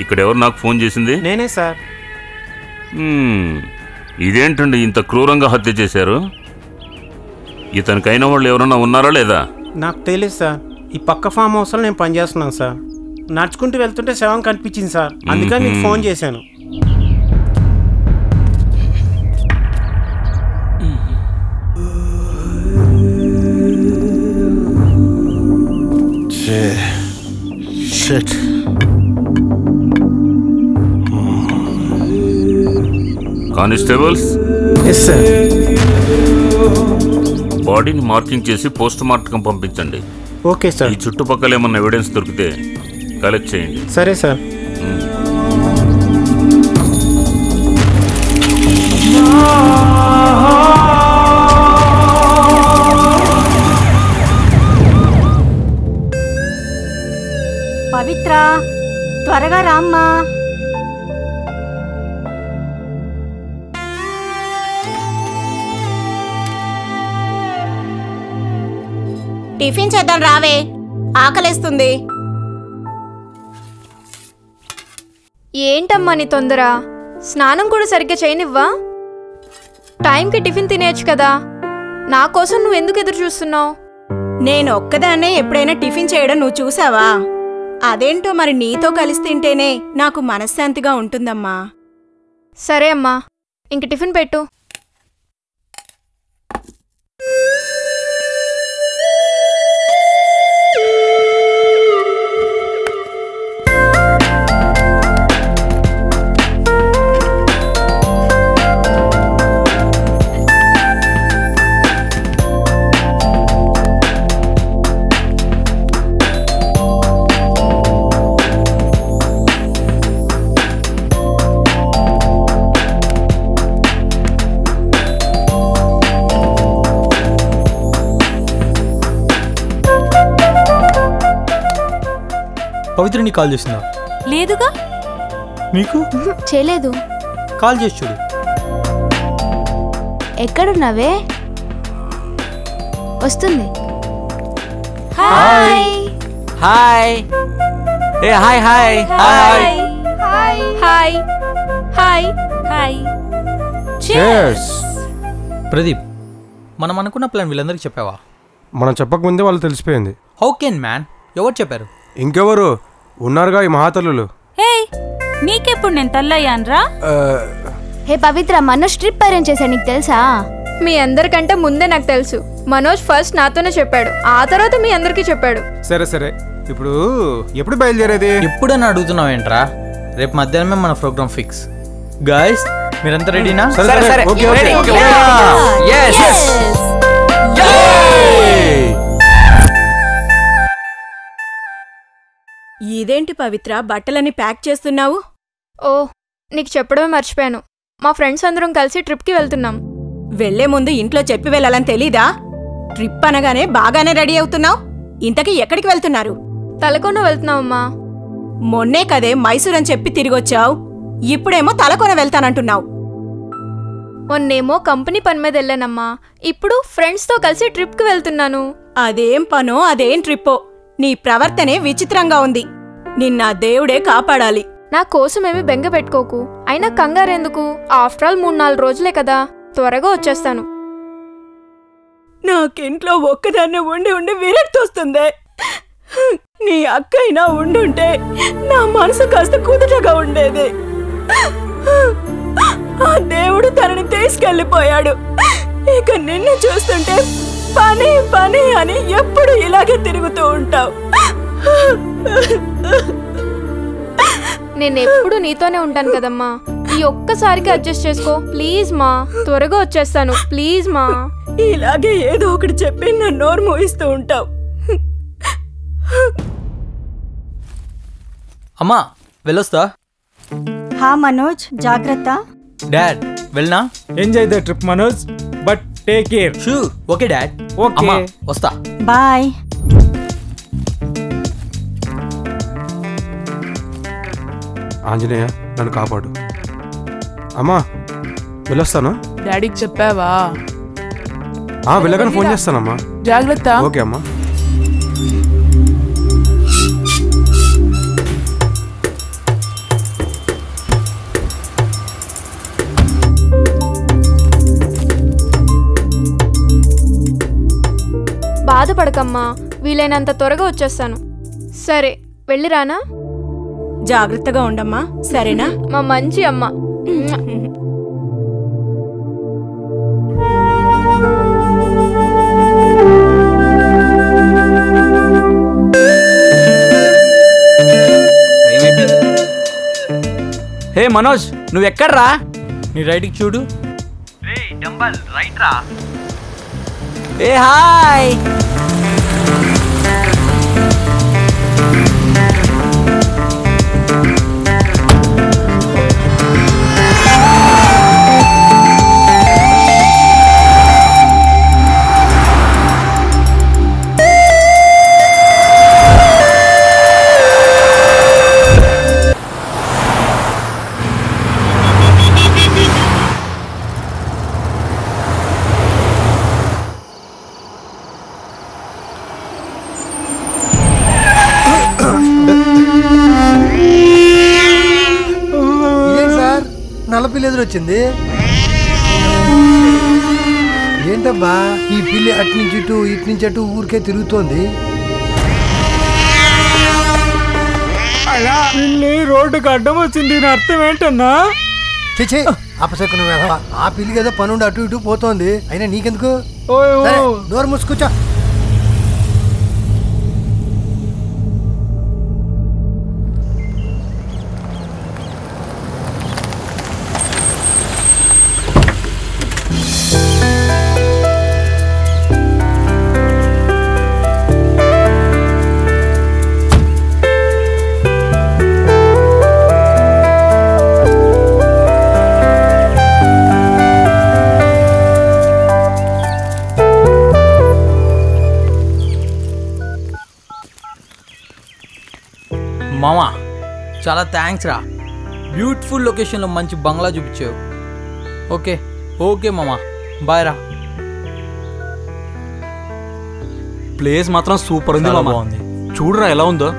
ఇక్కడెవరు నాకు ఫోన్ చేసింది? నేనే సార్. ఇదేంటండి ఇంత క్రూరంగా హత్య చేశారు? ఇతనికైన వాళ్ళు ఎవరన్నా ఉన్నారా లేదా? నాకు తెలియదు సార్. ఈ పక్క ఫామ్ హౌస్లో నేను పనిచేస్తున్నాను సార్. నడుచుకుంటూ వెళ్తుంటే శవం కనిపించింది సార్, అందుకని మీకు ఫోన్ చేశాను. కానిస్టేబుల్స్, బాడీని మార్కింగ్ చేసి పోస్ట్ మార్టం పంపించండి. Okay sir. ఈ చుట్టుపక్కల ఏమన్నా ఎవిడెన్స్ దొరికితే కలెక్ట్ చేయండి. సరే సార్. పవిత్ర, త్వరగా రామ్మా. టిఫిన్ చేద్దాం రావే, ఆకలేస్తుంది. ఏంటమ్మా నీ తొందర? స్నానం కూడా సరిగ్గా చేయనివ్వా? టైంకి టిఫిన్ తినేయచ్చు కదా. నా కోసం నువ్వు ఎందుకు ఎదురు చూస్తున్నావు? నేను ఒక్కదాన్నే ఎప్పుడైనా టిఫిన్ చేయడం నువ్వు చూసావా? అదేంటో మరి నీతో కలిసి తింటేనే నాకు మనశ్శాంతిగా ఉంటుందమ్మా. సరే అమ్మా, ఇంక టిఫిన్ పెట్టు. పవిత్ర నీకు కాల్ చేసిందా? లేదుగా. నీకు చేయలేదు. కాల్ చేసి చూడు. ఎక్కడున్నావే? వస్తుంది. Hi hi. ఏ hi hi hi. Hi hi hi hi. Pradeep, మనం అనుకున్న ప్లాన్ వీళ్ళందరికీ చెప్పావా? మనం చెప్పకముందే వాళ్ళు తెలిసిపోయింది. How can man? ఎవరు చెప్పారు? ఇంకెవరు ఉన్నారుగా, ఈ మహాతల్లులు. హే, నీకెప్పుడు నేను తల్లయ్యాన్రా? Hey Pavitra, Manoj trip arrange చేశాడు, నీకు తెలుసా? మీ అందరికంటే ముందే నాకు తెలుసు. మనోజ్ ఫస్ట్ నాతోనే చెప్పాడు, ఆ తర్వాత మీ అందరికీ చెప్పాడు. సరే సరే, ఇప్పుడు ఎప్పుడు బయలుదేరేది? ఎప్పుడని అడుగుతున్నావు ఏంట్రా? రేపు మధ్యాహ్నమే మన ప్రోగ్రామ్ ఫిక్స్. గైస్, మీరంతా రెడీనా? సరే సరే, ఓకే ఓకే. ఇదేంటి పవిత్ర, బట్టలని ప్యాక్ చేస్తున్నావు? ఓ, నీకు చెప్పడమే మర్చిపోయాను. మా ఫ్రెండ్స్ అందరం కలిసి ట్రిప్కి వెళ్తున్నాం. వెళ్లే ముందు ఇంట్లో చెప్పి వెళ్ళాలని తెలీదా? ట్రిప్ అనగానే బాగానే రెడీ అవుతున్నావు. ఇంతకీ ఎక్కడికి వెళ్తున్నారు? తలకొండ వెళ్తున్నామమ్మా. మొన్నే కదే మైసూర్ అని చెప్పి తిరిగొచ్చావు, ఇప్పుడేమో తలకొన వెళ్తానంటున్నావు. మొన్నేమో కంపెనీ పని మీద వెళ్ళానమ్మా, ఇప్పుడు ఫ్రెండ్స్తో కలిసి ట్రిప్కి వెళ్తున్నాను. అదేం పనో అదేం ట్రిప్పో, నీ ప్రవర్తనే విచిత్రంగా ఉంది. నిన్న దేవుడే కాపాడాలి. నా కోసమేమి బెంగ పెట్టుకోకు. అయినా కంగారెందుకు? ఆఫ్టర్ ఆల్ 3-4 రోజులే కదా, త్వరగా వచ్చేస్తాను. నాకింట్లో ఒక్కదాన్నే ఉండి ఉండి విరక్తి వస్తుందే. నీ అక్కైనా ఉండుంటే నా మనసు కాస్త కుదుటగా ఉండేది. ఆ దేవుడు తనని తీసుకెళ్ళిపోయాడు. ఇక నిన్ను చూస్తుంటే పని పని అని ఎప్పుడు ఇలాగే తిరుగుతూ ఉంటావు. నేనెప్పుడు నీతోనే ఉంటాను కదమ్మా, ఈ ఒక్కసారికి అడ్జస్ట్ చేసుకో ప్లీజ్ మా. త్వరగా వచ్చేస్తాను ప్లీజ్ మా. ఇలాగే ఏదో ఒకటి చెప్పి నా నోరు మూయిస్తూ ఉంటావు. అమ్మా, వెళ్ళొస్తా. హా మనోజ్, జాగ్రత్త. డాడ్, వెళ్ళనా? Enjoy the trip Manoj, but take care. Sure. Okay dad. Okay. అమ్మా, వస్తా. బాయ్. ఆంజనేయ, నన్ను కాపాడు. అమ్మా, వెళ్ళొస్తాను. డాడీకి చెప్పావా? వెళ్ళగానే ఫోన్ చేస్తానమ్మా. జాగ్రత్త. ఓకే అమ్మా. బాధపడకమ్మా, వీలైనంత త్వరగా వచ్చేస్తాను. సరే, వెళ్ళిరానా? జాగ్రత్తగా ఉండమ్మా, సరేనా? మా మంచి అమ్మ. హే మనోజ్, నువ్వెక్కడ్రా? నీ రైట్కి చూడు. రైట్ రా. ఏ హాయ్. నల్లపిల్లి ఎదురొచ్చింది. ఏంటబ్బా, ఈ పిల్లి అట్నుంచి ఇటు ఇట్నుంచి అటు ఊరికే తిరుగుతోంది. పిల్లి రోడ్డుకు అడ్డం వచ్చింది, దీని అర్థం ఏంటన్నా? చేచే అపశకున వేధవ. ఆ పిల్లికి ఏదో పనుండి అటు ఇటు పోతోంది, అయినా నీకెందుకు? సరే, నోరు మూసుకూర్చో. మామా చాలా థ్యాంక్స్ రా, బ్యూటిఫుల్ లొకేషన్లో మంచి బంగ్లా చూపించావు. ఓకే ఓకే మామా, బాయ్ రా. ప్లేస్ మాత్రం సూపర్ ఉంది చాలా మామ. బాగుంది. చూడరా ఎలా ఉందో.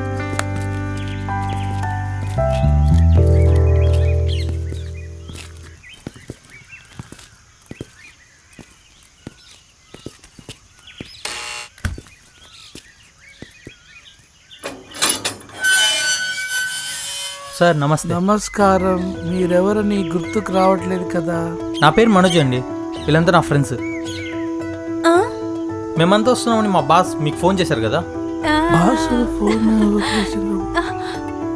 సార్ నమస్తే. నమస్కారం. మీరెవరని గుర్తుకు రావట్లేదు కదా? నా పేరు మనోజ్ అండి, వీళ్ళంతా నా ఫ్రెండ్స్. మేమంతా వస్తున్నామని మా బాస్ మీకు ఫోన్ చేశారు కదా.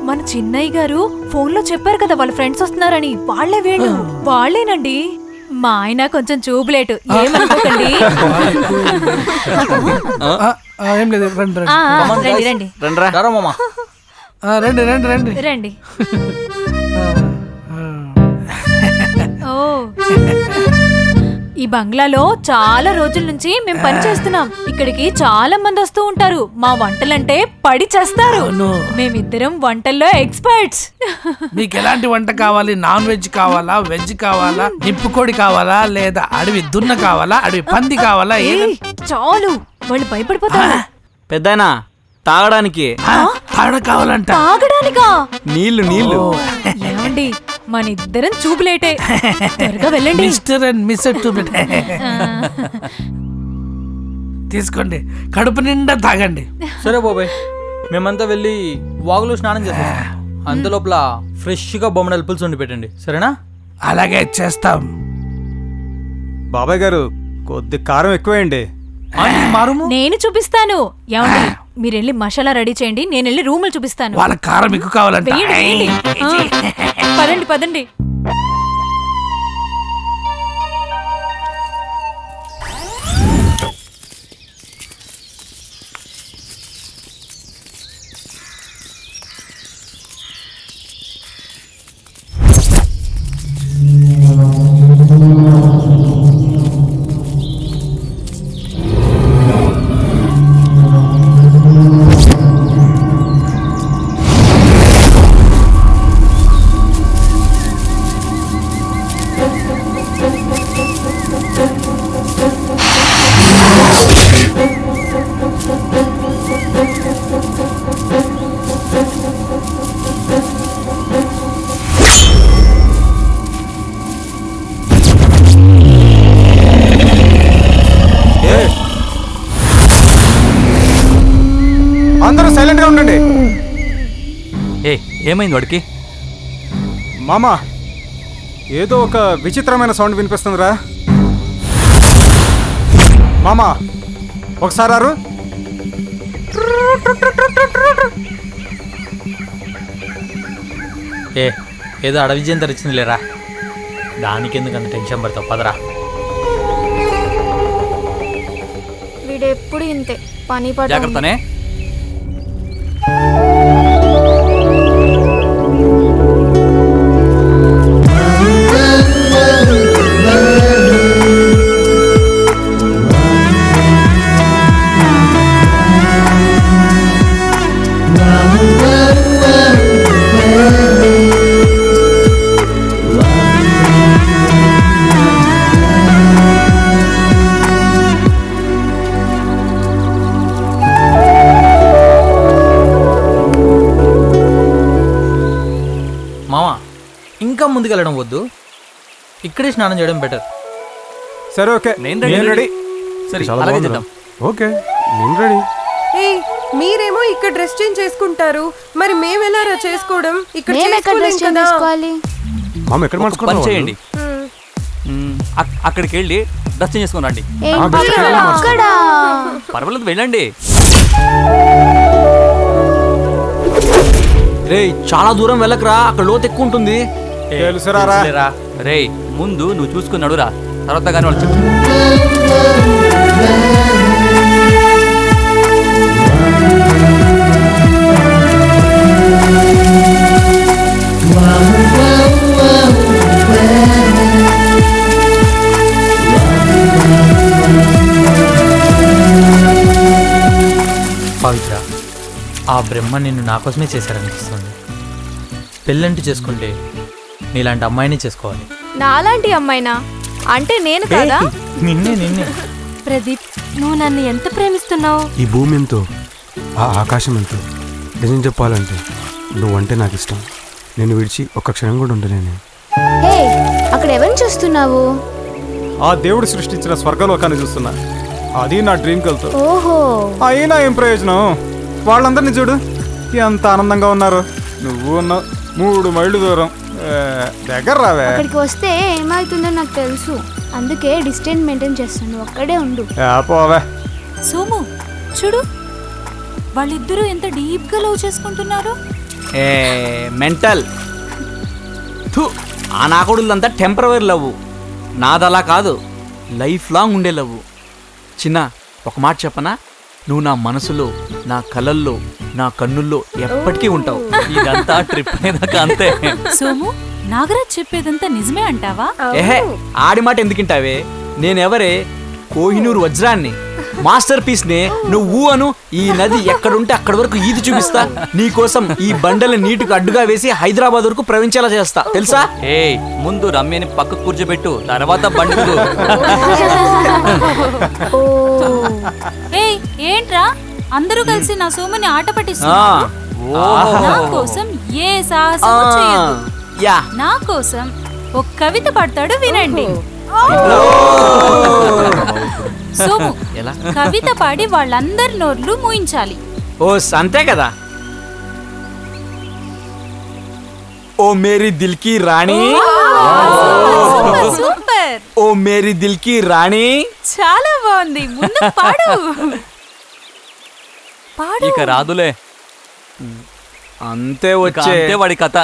మన చిన్నయ్య గారు ఫోన్ లో చెప్పారు కదా వాళ్ళ ఫ్రెండ్స్ వస్తున్నారని. వాళ్ళే వీళ్ళు. వాళ్ళేనండి. మా ఆయన కొంచెం చూపులేటు, ఏమనుకోకండి. ఏం లేదు, రండి రండి రండి రండి రండి రండి రండి. ఓ, ఈ బంగ్లాలో చాలా రోజుల నుంచి మేము పని చేస్తున్నాం. ఇక్కడికి చాలా మంది వస్తూ ఉంటారు. మా వంటలంటే పడి చేస్తారు. మేమిద్దరం వంటల్లో ఎక్స్పర్ట్స్. మీకు ఎలాంటి వంట కావాలి? నాన్ వెజ్ కావాలా, వెజ్ కావాలా, నిప్పుకోడి కావాలా, లేదా అడవి దున్న కావాలా, అడవి పంది కావాలా? చాలు, వాళ్ళు భయపడిపోతారు. పెద్దయినా తాగడానికి కావాలంట. తాగడానికా? నీళ్లు నీళ్లు. ఏమండి, మన ఇద్దరం చూపులేటే. త్వరగా వెళ్ళండి. మిస్టర్ అండ్ మిస్టర్ చూపులేటే. తీసుకోండి, కడుపు నిండా తాగండి. సరే బాబాయ్, మేమంతా వెళ్ళి వాగులో స్నానం చేస్తాం. అంతలోపల ఫ్రెష్గా బొమ్మడల పులుసు వండి పెట్టండి, సరేనా? అలాగే చేస్తాం. బాబాయ్ గారు కొద్ది కారం ఎక్కువేయండి. నేను చూపిస్తాను. ఏమండి, మీరు వెళ్ళి మసాలా రెడీ చేయండి, నేను వెళ్ళి రూములు చూపిస్తాను. వాళ్ళ కారం ఎక్కువ కావాలంట. పదండి పదండి. అందరూ సైలెంట్ గా ఉండండి. ఏమైంది వాడికి? మామా, ఏదో ఒక విచిత్రమైన సౌండ్ వినిపిస్తుందిరా. మామా ఒకసారి ఆరు. ఏదో అడవి జంతర్ ఇచ్చింది లేరా, దానికి ఎందుకు అంత టెన్షన్ పడతావు? పదరా. వీడెప్పుడు ఇంతే పని పడ. జాగ్రత్తనే. మామా, ఇంకా ముందుకెళ్ళడం వద్దు, ఇక్కడే స్నానం చేయడం బెటర్. సరే ఓకే, నేను రెడీ. సరే అలాగే చేద్దాం. ఓకే నేను రెడీ. మీరేమో ఇక్కడ డ్రెస్ చేంజ్ చేసుకుంటారు, మరి మేము ఎలా చేసుకోవడం? ఇక్కడ మామ ఎక్కడ పని చేయండి, అక్కడికి వెళ్ళి డ్రెస్ చేంజ్ చేసుకుని రండి. పర్వాలేదు, వెళ్ళండి. రే చాలా దూరం వెళ్ళకరా, అక్కడ లోతు ఎక్కువ ఉంటుంది. రే ముందు నువ్వు చూసుకున్నాడు రా, తర్వాత కానీ వాళ్ళు చెప్పు. పవిత్ర, ఆ బ్రహ్మ నిన్ను నా కోసమే చేశారనిపిస్తుంది. పెళ్ళంటూ చేసుకుంటే నీలాంటి అమ్మాయిని చేసుకోవాలి. నాలాంటి అమ్మాయినా? అంటే నేను కదా? నిన్నే. ప్రదీప్, నువ్వు నన్ను ఎంత ప్రేమిస్తున్నావు? ఈ భూమి ఎంతో, ఆ ఆకాశం ఎంతో. నిజం చెప్పాలంటే నువ్వంటే నాకు ఇష్టం. నేను విడిచి ఒక్క క్షణం కూడా ఉండలేను. హే, అక్కడ ఎవరిని చూస్తున్నావు? ఆ దేవుడు సృష్టించిన స్వర్గలోకాన్ని చూస్తున్నా. అది నా డ్రీమ్ గర్ల్ తో. ఓహో, అయినా ఏం ప్రయోజనం? వాళ్ళందరినీ చూడు ఎంత ఆనందంగా ఉన్నారు. నువ్వు ఉన్నావు 3 మైళ్ళు దూరం. దగ్గర రావే. అక్కడికి వస్తే ఏమవుతుందో నాకు తెలుసు. అందుకే డిస్టెన్స్ మెయింటైన్ చేస్తాను. ఒక్కడే ఉండు. పోవే. సోము చూడు, వాళ్ళిద్దరూ ఎంత డీప్ గా లవ్ చేసుకుంటున్నారు. మెంటల్. ఆ నాకొడులంతా టెంపరవరీ లవ్. నాదలా కాదు, లైఫ్ లాంగ్ ఉండే లవ్. చిన్న ఒక మాట చెప్పనా? నువ్వు నా మనసులో, నా కలల్లో, నా కన్నుల్లో ఎప్పటికీ ఉంటావు. ఇదంతా ట్రిప్ అనేదాకా అంతే. సోము, నాగరాజ్ చెప్పేదంతా నిజమే అంటావా? ఏహే, ఆడి మాట ఎందుకింటావే? నేనెవరే? కోహినూరు వజ్రాన్ని, మాస్టర్ పీస్ నే. నువ్వు అను ఈ నది ఎక్కడుంటే అక్కడి వరకు ఈది చూపిస్తా. నీకోసం ఈ బండల నీటికి అడ్డుగా వేసి హైదరాబాద్ వరకు ప్రవహించేలా చేస్తా, తెలుసా? ముందు రమ్యని పక్క కూర్చోబెట్టు, తర్వాత బండి. ఏంట్రా అందరూ కలిసి నా సోముని ఆట పట్టిస్తున్నారు? నా కోసం ఏ సాహసం చేయొద్దు. నా కోసం ఒక కవిత పడతాడు, వినండి. సోము, కవిత పాడి వాళ్ళందరి నోర్లు మూయించాలి. ఓ అంతే కదా. ఓ మేరీ దిల్ కి రాణి, సూపర్. ఓ మేరీ దిల్ కి రాణి. చాలా బాగుంది. ముందు పాడు. పాడు. ఇక రాదులే, అంతే వచ్చే వాడి కథ.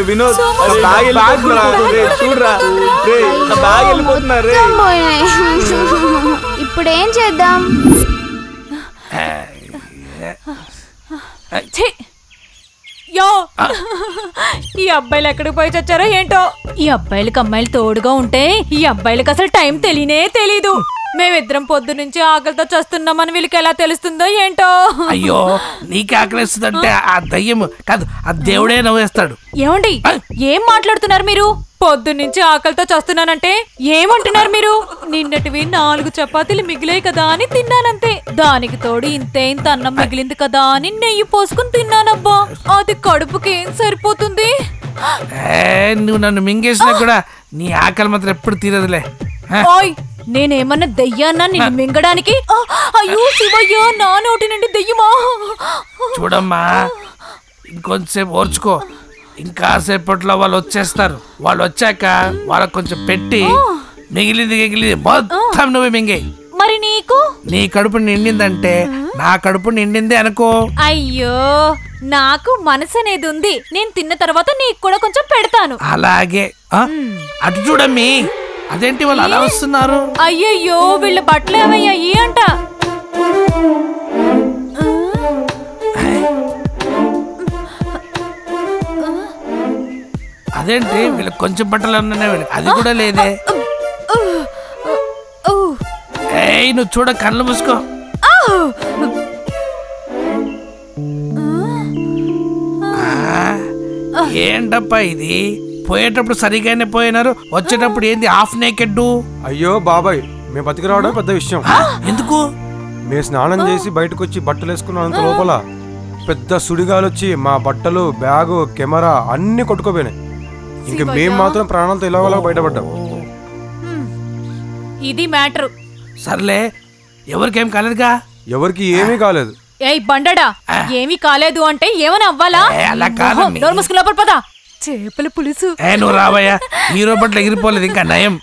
వినోద్, ఇప్పుడేం చేద్దాం? ఈ అబ్బాయిలు ఎక్కడికి పోయి చచ్చారో ఏంటో. ఈ అబ్బాయిలకి అమ్మాయిలు తోడుగా ఉంటే ఈ అబ్బాయిలకి అసలు టైం తెలీదు. మేమిద్దరం పొద్దు నుంచి ఆకలితో చస్తున్నామని వీళ్ళకి ఎలా తెలుస్తుందో ఏంటో. అయ్యో, నీకు ఆకలిస్తుందంటే ఆ దయ్యం కాదు, ఆ దేవుడే నవ్వేస్తాడు. ఏమండి, ఏం మాట్లాడుతున్నారు మీరు? పొద్దు నుంచి ఆకలితో చస్తున్నానంటే ఏమంటున్నారు మీరు? నిన్నటివి 4 చపాతీలు మిగిలాయి కదా అని తిన్నానంతే. దానికి తోడు ఇంత అన్నం మిగిలింది కదా అని నెయ్యి పోసుకుని తిన్నానబ్బా. అది కడుపుకి ఏం సరిపోతుంది? నువ్వు నన్ను మింగేసినా కూడా నీ ఆకలి మాత్రం ఎప్పుడు తీరదులే. నేనేమన్నా దెయ్యాన్నా నిన్ను మింగడానికి? అయ్యో శివయ్య, నా నోటి నుండి దెయ్యమా? చూడమ్మా, ఇంకొంచెంసేపు ఓర్చుకో. ఇంకాసేపట్లో వాళ్ళు వచ్చేస్తారు. వాళ్ళు వచ్చాక వాళ్ళకి కొంచెం పెట్టి మిగిలింది మొత్తం నువ్వే మింగేయి. మరి నీకు? నీ కడుపు నిండిందంటే నా కడుపు నిండిందే అనుకో. అయ్యో, నాకు మనసు అనేది ఉంది. నేను తిన్న తర్వాత నీకు కూడా కొంచెం పెడతాను. అలాగే. అటు చూడమ్మీ, అదేంటి వాళ్ళు అలా వస్తున్నారు? అయ్యయ్యో, వీళ్ళ బట్టలు ఏమయ్యాయి అంట. అదేంటి వీళ్ళకి కొంచెం బట్టలు ఉన్నాయి, వీళ్ళకి అది కూడా లేదే. నువ్వు చూడ, కళ్ళు మూసుకో. ఏంటప్పా ఇది? పోయేటప్పుడు సరిగానే పోయినారు, వచ్చేటప్పుడు ఏంది హాఫ్ నేకెడ్? అయ్యో బాబాయ్, మేము బతికి రావడం పెద్ద విషయం. ఎందుకు? మేము స్నానం చేసి బయటకు వచ్చి బట్టలు వేసుకున్నంత లోపల పెద్ద సుడిగాలు వచ్చి మా బట్టలు, బ్యాగు, కెమెరా అన్ని కొట్టుకోపోయినాయి. ఇంకా మేము మాత్రం ప్రాణాలతో ఇలా బయటపడ్డాం. ఇది మ్యాటర్. సర్లే, ఎవరికేం కాలేదుగా? ఎవరికి ఏమీ కాలేదు. ఏయ్ బండడా, ఏమీ కాలేదు అంటే ఏమని అవ్వాలా? అలా కాదండి. నోరు మూసుకుని లోపల పద. చేపల పులుసు. నువ్వు రావయ్యా, హీరో బట్టలు ఎగిరిపోలేదు, ఇంకా నయం.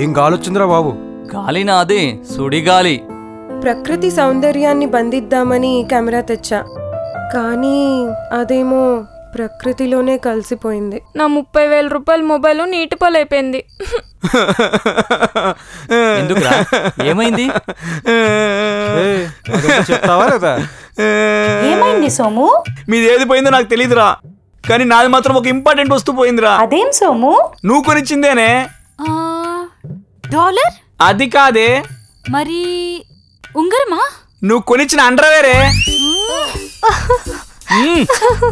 ఏం గాలి వచ్చిందిరా బాబు? గాలినా? అదే సుడిగాలి. ప్రకృతి సౌందర్యాన్ని బంధిద్దామని కెమెరా తెచ్చా, కానీ అదేమో ప్రకృతిలోనే కలిసిపోయింది. నా 30,000 రూపాయల మొబైల్ నీటి పాలైపోయింది. ఎందుకురా, ఏమైంది? చెప్తావా లేదా? ఏమైంది సోము? మీది ఏది పోయిందో నాకు తెలీదురా, కానీ నాది మాత్రం ఒక ఇంపార్టెంట్ వస్తువు పోయిందిరా. అదేం సోము? నువ్వు కొనిచ్చిందేనే. డాలర్? అది కాదే. మరి ఉంగరమా? నువ్వు కొనిచ్చిన అండర్వేరే.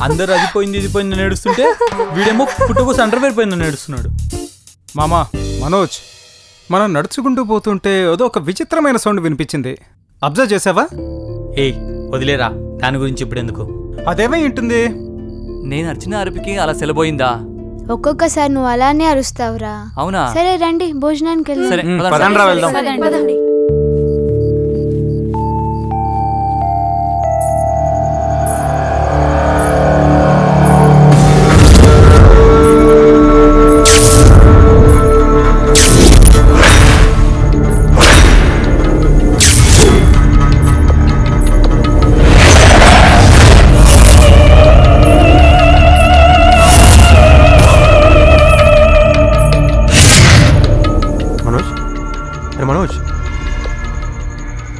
అందరు అది పోయింది ఇది పోయింది నేడుస్తుంటే వీడేమో పుట్టకోసం అండర్వేర్ పోయింది నేడుస్తున్నాడు. మామా మనోజ్, మనం నడుచుకుంటూ పోతుంటే ఏదో ఒక విచిత్రమైన సౌండ్ వినిపించింది. అబ్జర్వ్ చేసావా? ఏయ్ వదిలేరా, దాని గురించి ఇప్పుడు ఎందుకు? అదేమై ఉంటుంది. నేను అర్చిన అరుపుకి అలా సెలబోయిందా? ఒక్కొక్కసారి నువ్వు అలానే అరుస్తావురా. అవునా? సరే రండి, భోజనానికి సరే, వెళ్దాం.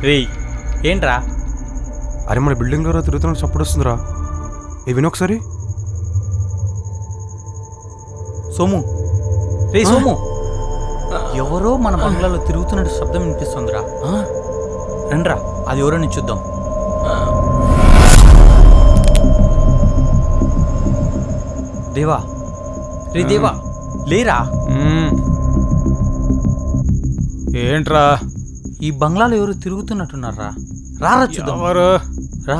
రేయ్ ఏంట్రా? అరే మన బిల్డింగ్ లో తిరుగుతున్న సప్పుడు వస్తుందిరా. వినొకసారి. సోము, రే సోము, ఎవరో మన బంగ్లాలో తిరుగుతున్నట్టు శబ్దం వినిపిస్తుందిరా. రండ్రా, అది ఎవరో నేను చూద్దాం. దేవా, రే దేవా, లేరా? ఏంట్రా? ఈ బంగ్లాలో ఎవరు తిరుగుతున్నట్టున్నారా? రారా చూద్దాం. రా.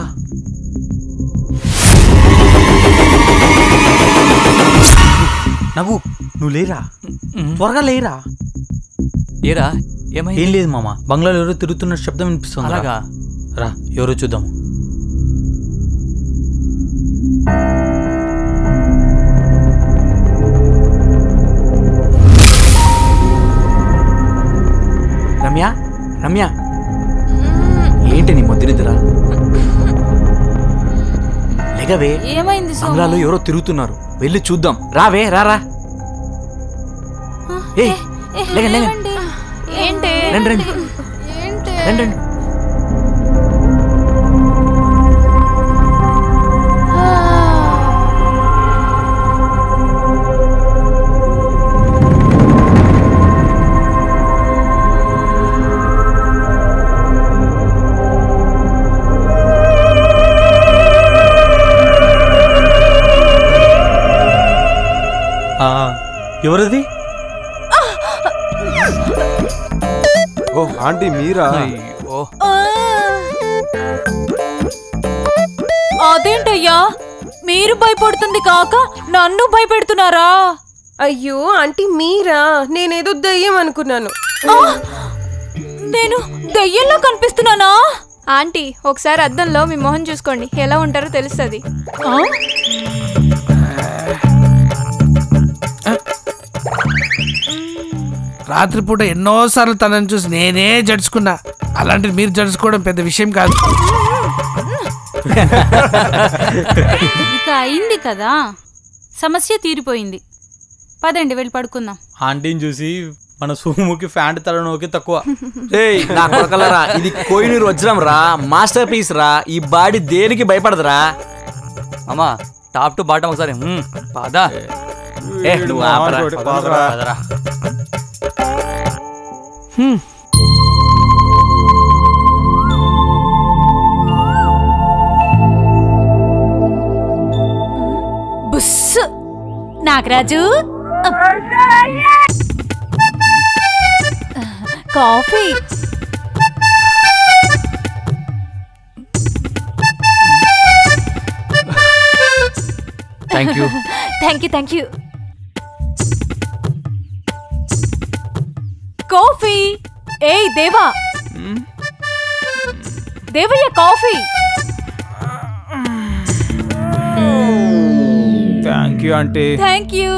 నవ్వు, నువ్వు లేరా, త్వరగా లేరా. ఏరా, ఏమైంది? ఏం లేదు మామ, బంగ్లాలో ఎవరో తిరుగుతున్న శబ్దం వినిపిస్తుంది. అలాగా? రా, ఎవరో చూద్దాం. రమ్య, రమ్య, ఏంటి నీ మొద్దునిద్దురా? లేగవే. ఏమైంది? బంగ్లాలో ఎవరో తిరుగుతున్నారు, వెళ్ళి చూద్దాం. రావే, రారా. ఏయ్ లేగండి, లేగండి. ఏంటి? రండి రండి రండి రండి. ఎవరది? ఓ ఆంటీ మీరా? అదేంటయ్యా, మీరు భయపడుతుంది కాక నన్ను భయపెడుతున్నారా? అయ్యో ఆంటీ మీరా? నేనేదో దయ్యం అనుకున్నాను. నేను దయ్యంలో కనిపిస్తున్నానా? ఆంటీ ఒకసారి అద్దంలో మీ మొహం చూసుకోండి, ఎలా ఉంటారో తెలుస్తుంది. రాత్రిపూట ఎన్నోసార్లు తనని చూసి నేనే జడుచుకున్నా, అలాంటిది మీరు జడుచుకోవడం పెద్ద విషయం కాదు. ఇక అయింది కదా, సమస్య తీరిపోయింది. పదండి వెళ్ళి పడుకుందాం. ఆంటీని చూసి మన సోముకి ఫ్యాంట్ తలనోకి తక్కువ. ఏయ్ నా కొడకలరా, ఇది కోహినూరు వజ్రం రా, మాస్టర్ పీస్ రా. ఈ బాడీ దేనికి భయపడదురా. అమ్మా టాప్ టు బాటం ఒకసారి పాదా. నువ్వు ఆపరా. పదరా. బుస్ Nagaraju coffee. Thank you. Thank you. Coffee. ఏయ్ Deva, Devayya coffee. Thank you aunty. Thank you.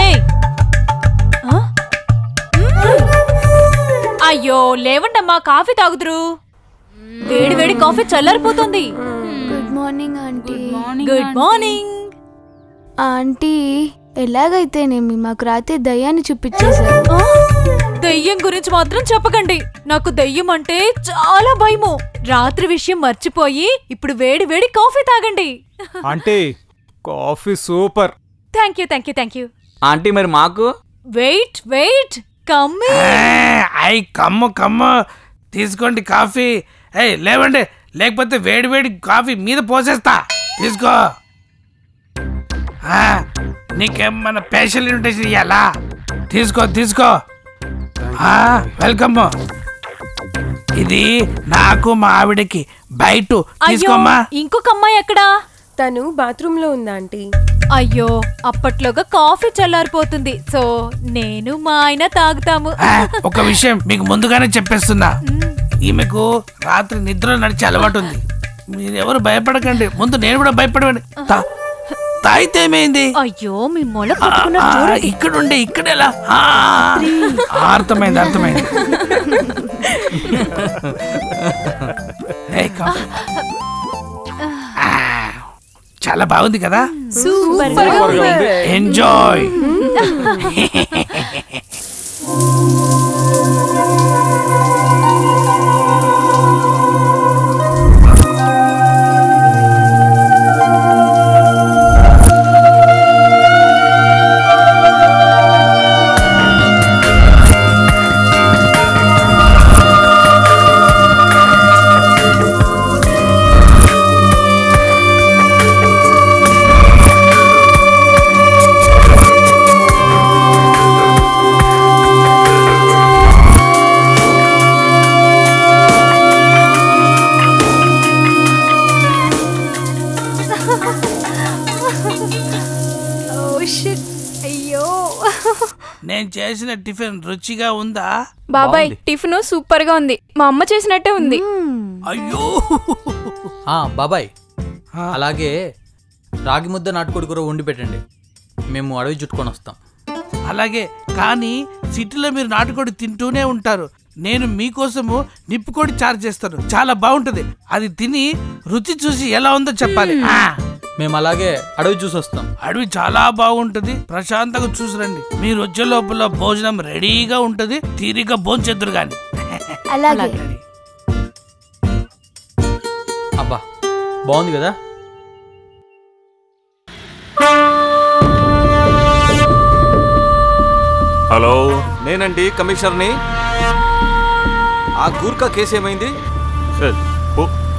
ఏయ్ అయ్యో లేవండమ్మా, కాఫీ తాగుదురు. వేడి వేడి కాఫీ చల్లారిపోతుంది. Good morning aunty. Good morning aunty. ఎలాగైతేనేమి మాకు రాత్రి దయ్యాన్ని చూపించేశారు. దయ్యం గురించి మాత్రం చెప్పకండి. నాకు దయ్యం అంటే చాలా భయము. రాత్రి విషయం మర్చిపోయి ఇప్పుడు వేడి వేడి కాఫీ తాగండి. Aunty coffee super. Thank you. Aunty మరి మాకు వెయిట్ ఐ కమ్మ తీసుకోండి కాఫీ. లేవండి, లేకపోతే వేడి వేడి కాఫీ మీద పోసేస్తా. తీసుకో. నీకేమన్నా స్పెషల్ ఇన్విటేషన్ ఇవ్వాలా? తీసుకో. వెల్కమ్. ఇది నాకు మా ఆవిడకి బయట తీసుకోమ్మా. ఇంకొక అమ్మాయి ఎక్కడా? తను బాత్రూమ్ లో ఉందా ఆంటీ? అయ్యో అప్పట్లోగా కాఫీ చల్లారిపోతుంది. సో నేను మా ఆయన తాగుతాము. ఒక విషయం మీకు ముందుగానే చెప్పేస్తున్నా, ఈమెకు రాత్రి నిద్ర నడిచే అలవాటు ఉంది. మీరెవరు భయపడకండి, ముందు నేను కూడా భయపడవండి. తాగితే ఏమైంది? అయ్యో మీ మొల పట్టుకున్నారు. ఇక్కడుండే ఇక్కడెలా? అర్థమైంది. చాలా బాగుంది కదా? సూపర్. ఎంజాయ్. నేను చేసిన టిఫిన్ రుచిగా ఉందా బాబాయ్? టిఫిన్ సూపర్ గా ఉంది. మా అమ్మ చేసినట్టే ఉంది. అయ్యో బాబాయ్, అలాగే రాగి ముద్ద నాటుకోడి కూర వండి పెట్టండి. మేము అడవి చుట్టుకొని వస్తాం. అలాగే, కానీ సిటీలో మీరు నాటుకోడి తింటూనే ఉంటారు. నేను మీకోసము నిప్పుకోడి చార్జ్ చేస్తాను. చాలా బాగుంటది. అది తిని రుచి చూసి ఎలా ఉందో చెప్పాలి. మేము అలాగే అడవి చూసి వస్తాం. అడవి చాలా బాగుంటది. ప్రశాంతంగా చూసి రండి. మీరు వచ్చే లోపల భోజనం రెడీగా ఉంటది. తీరిగా భోంచెద్దురు గాని. అబ్బా బాగుంది కదా? హలో, నేనండి కమిషనర్ని. ఆ గూర్ఖా కేసు ఏమైంది సార్?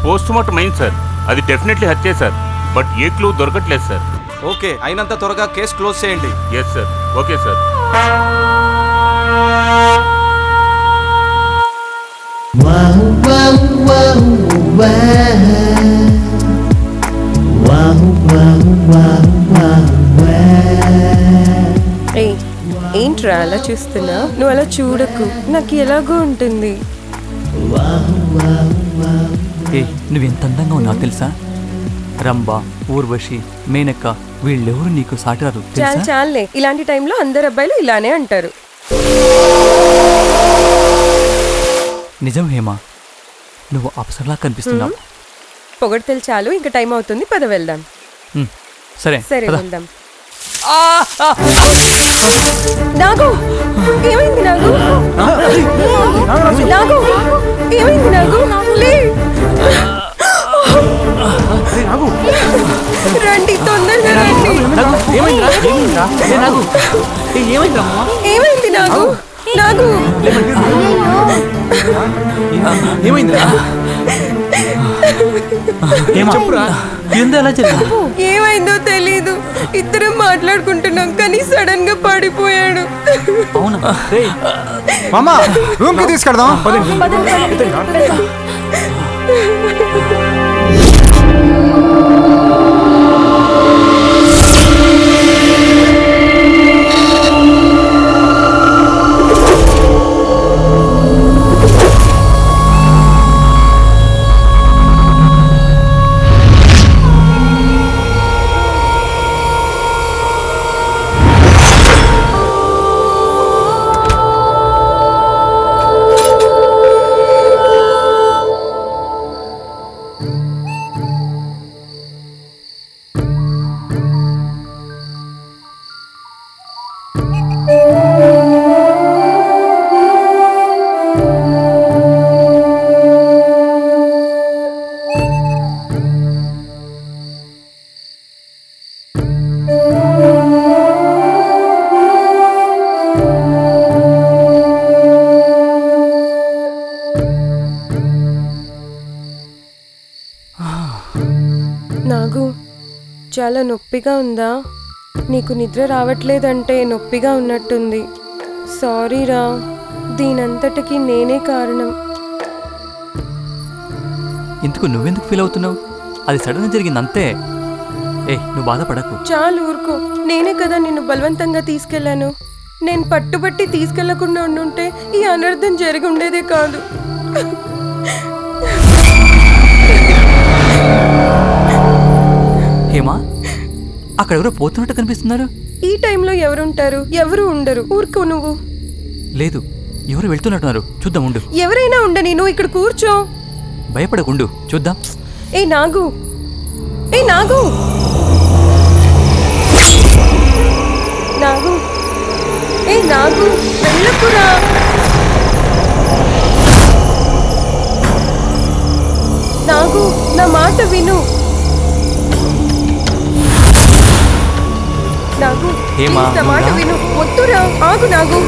పోస్ట్ మార్టం అయింది సార్. అది డెఫినెట్లీ హత్యే సార్. బట్ ఏ క్లూ దొరకట్లేదు సార్. ఓకే, అయినంత త్వరగా కేసు క్లోజ్ చేయండి. Yes sir. Okay sir. ఏంట్రా అలా చూస్తున్నా? నువ్వు అలా చూడకు, నాకు ఎలాగో ఉంటుంది. నువ్వెంత అందంగా ఉన్నావు తెలుసా? రంభ, ఊర్వశి, మేనక్క వీళ్ళెవరు నీకు సాటారు? చాలే, ఇలాంటి టైంలో అందరు అబ్బాయిలు ఇలానే అంటారు. నిజం హేమ, నువ్వు అప్సరలా కనిపిస్తున్నావు. పొగడ్తలు చాలు, ఇంకా టైం అవుతుంది, పద వెళ్దాం. సరే సరే వెళ్దాం. నాగు ఏమైంది? నాగు నాగు ఏమైంది? నాగు లే, రండి తొందరగా రండి. ఏమైంది నాగు? నాగు ఏమైందో తెలీదు. ఇద్దరం మాట్లాడుకుంటున్నాం కానీ సడన్ గా పడిపోయాడు. మామా రూమ్ కి తీసుకెళ్దాం. నాగు చాలా నొప్పిగా ఉందా? నీకు నిద్ర రావట్లేదంటే నొప్పిగా ఉన్నట్టుంది. సారీరా, దీనంతటికి నేనే కారణం. ఇందుకు నువ్వెందుకు ఫీల్ అవుతున్నావు? అది సడన్గా జరిగింది అంతే. నువ్వు బాధపడకు. చాలు ఊరుకో. నేనే కదా నిన్ను బలవంతంగా తీసుకెళ్లాను. నేను పట్టుబట్టి తీసుకెళ్లకుండా ఉండుంటే ఈ అనర్థం జరిగి ఉండేదే కాదు. హేమా, అక్కడ ఎవరో పోతున్నట్టు కనిపిస్తున్నారు. ఈ టైంలో ఎవరుంటారు? ఎవరు ఉండరు. ఊరుకో నువ్వు. లేదు, ఎవరు వెళ్తున్నట్టున్నారు. చూద్దాం, ఉండు. ఎవరైనా ఉండని, నువ్వు ఇక్కడ కూర్చో. భయపడకుండు, చూద్దాం. నాగు, నాగు, నాగు, నాగు, వెళ్ళకురా. నాగు, నా మాట విను. నాగు, నా మాట విను. వద్దురా, ఆగు నాగు.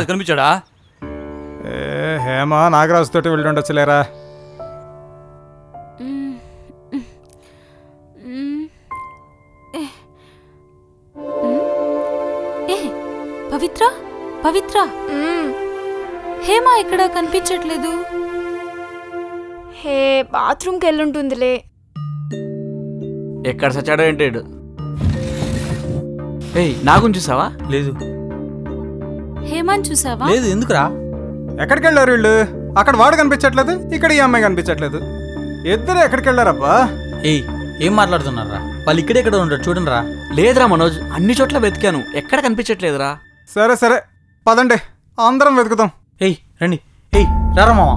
కనిపించాడా? హేమా నాగరాజు తోటి వెళ్ళి ఉండొచ్చులేరా. పవిత్ర, పవిత్ర, హేమా ఇక్కడ కనిపించట్లేదు. హే, బాత్రూమ్కి వెళ్ళుంటుందిలే. ఎక్కడ సచ్చాడో ఏంటాడు? నాగుని చూసావా? లేదు. హేమాన్ చూసావా? లేదు. ఎందుకురా? ఎక్కడికి వెళ్ళారు వీళ్ళు? అక్కడ వాడు కనిపించట్లేదు, ఇక్కడ ఈ అమ్మాయి కనిపించట్లేదు. ఇద్దరు ఎక్కడికి వెళ్ళారబ్బా? ఏం మాట్లాడుతున్నారా? వాళ్ళు ఇక్కడే ఇక్కడ ఉంటారు, చూడండి రా. లేదురా మనోజ్, అన్ని చోట్ల వెతికాను, ఎక్కడ కనిపించట్లేదురా. సరే సరే పదండి, అందరం వెతుకుతాం. రండి. రారా మామ.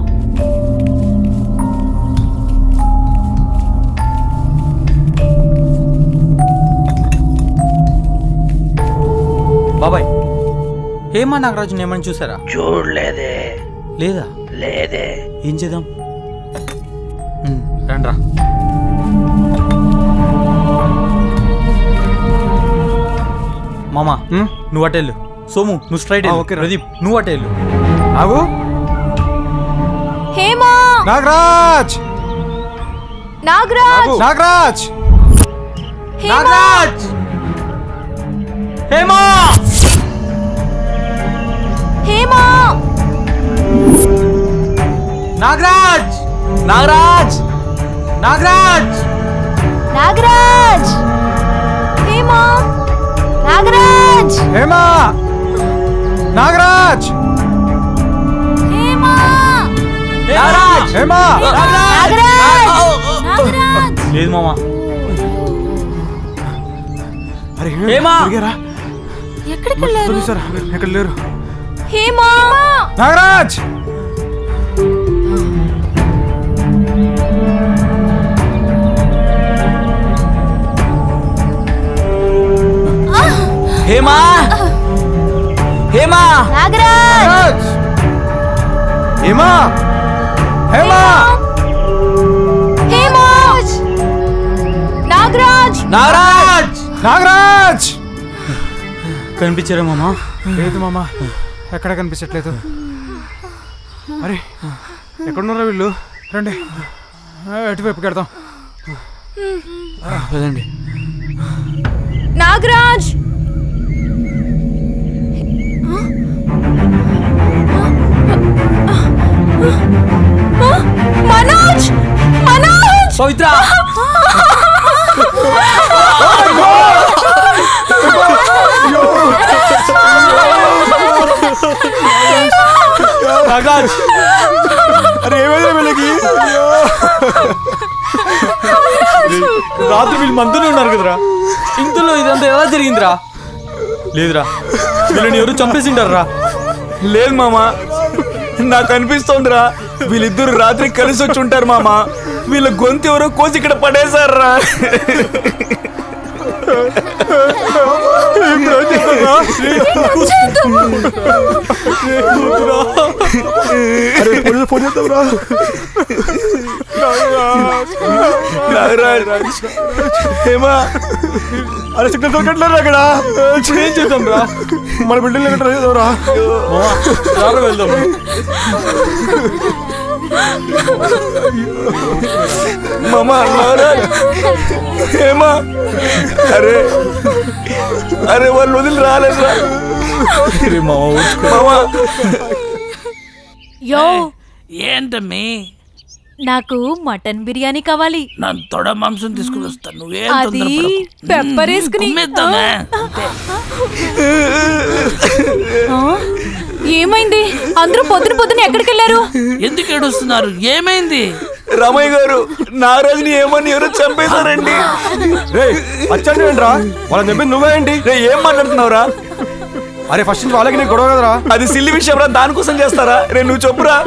బాబాయ్, హేమా నాగరాజుని ఏమని చూసారా? చూడలేదే. లేదా? లేదే. ఏం చేద్దాం? రండ్రా. మామా, నువ్వు అటెళ్ళు. సోము, నువ్వు స్ట్రైట్. ప్రదీప్, నువ్వు అటెళ్ళు. ఆగు. హేమా, నాగరాజ్, నాగరాజ్, నాగరాజ్, నాగరాజ్, హేమా, హేమా, నాగరాజ్, నాగరాజ్, నాగరాజ్, నాగరాజ్, హేమా, నాగరాజ్. నాగరాజ్ హేమా నాగరాజ్ హేమా నాగరాజ్ హేమా లేదు మామా. అరే హేమా ఎక్కడికి వెళ్ళారు? సార్ ఎక్కడ లేరు. హేమా నాగరాజ్ హేమా హేమా నాగరాజ్ హేమా హేమా హేమాజ్ నాగరాజ్ నాగరాజ్ నాగరాజ్ కనిపించారా మామా? లేదు మామా, ఎక్కడ కనిపించట్లేదు. అరే ఎక్కడున్నారా వీళ్ళు? రండి ఎటువైపు కడతాం. పదండి. నాగరాజ్ మనోజ్ మనోజ్ పవిత్ర నాగరాజ్ అరే ఏమైంది వీళ్ళకి? రాత్రి వీళ్ళు మందులో ఉన్నారు కదరా, ఇందులో ఇదంతా ఎలా జరిగిందిరా? లేదురా, వీళ్ళని ఎవరు చంపేసిండారా? లేదు మామా, నాకు అనిపిస్తోందిరా వీళ్ళిద్దరు రాత్రి కలిసి వచ్చి ఉంటారు మామా. వీళ్ళ గొంతు ఎవరో కోసి ఇక్కడ పడేశారా? ఫోన్ చేద్దాంరా. నాగరాజ్ హేమా అరే సిగ్నల్ దొరకట్లేదు అక్కడ. ఏం చేద్దాం రా? మన బిల్డింగ్ ట్రై చేద్దాంరా. వెళ్దాం. మామా నాగరాజ్ హేమా అరే అరే వాళ్ళు వదిలి రాలేదురా మామా. యో ఏంటమ్మి? నాకు మటన్ బిర్యానీ కావాలి. నన్ను తొడ మాంసం తీసుకుని వస్తాను. నువ్వేం అది పెప్పర్ వేసుకుని ఏమైంది? అందరూ పొద్దున పొద్దున ఎక్కడికి వెళ్ళారు? ఎందుకు ఏడుస్తున్నారు? ఏమైంది? రామయ్య గారు నాగరాజుని ఏమని ఎవరో చంపేశారండి. వచ్చండి ఏంట్రా? వాళ్ళని చెప్పింది నువ్వేంటి? ఏం మాట్లాడుతున్నావురా? అరే ఫస్ట్ నుంచి వాళ్ళకి నీకు గొడవ కదరా. అది సిల్లి విషయం రా, దానికోసం చేస్తారా? రే నువ్వు చెప్పురా.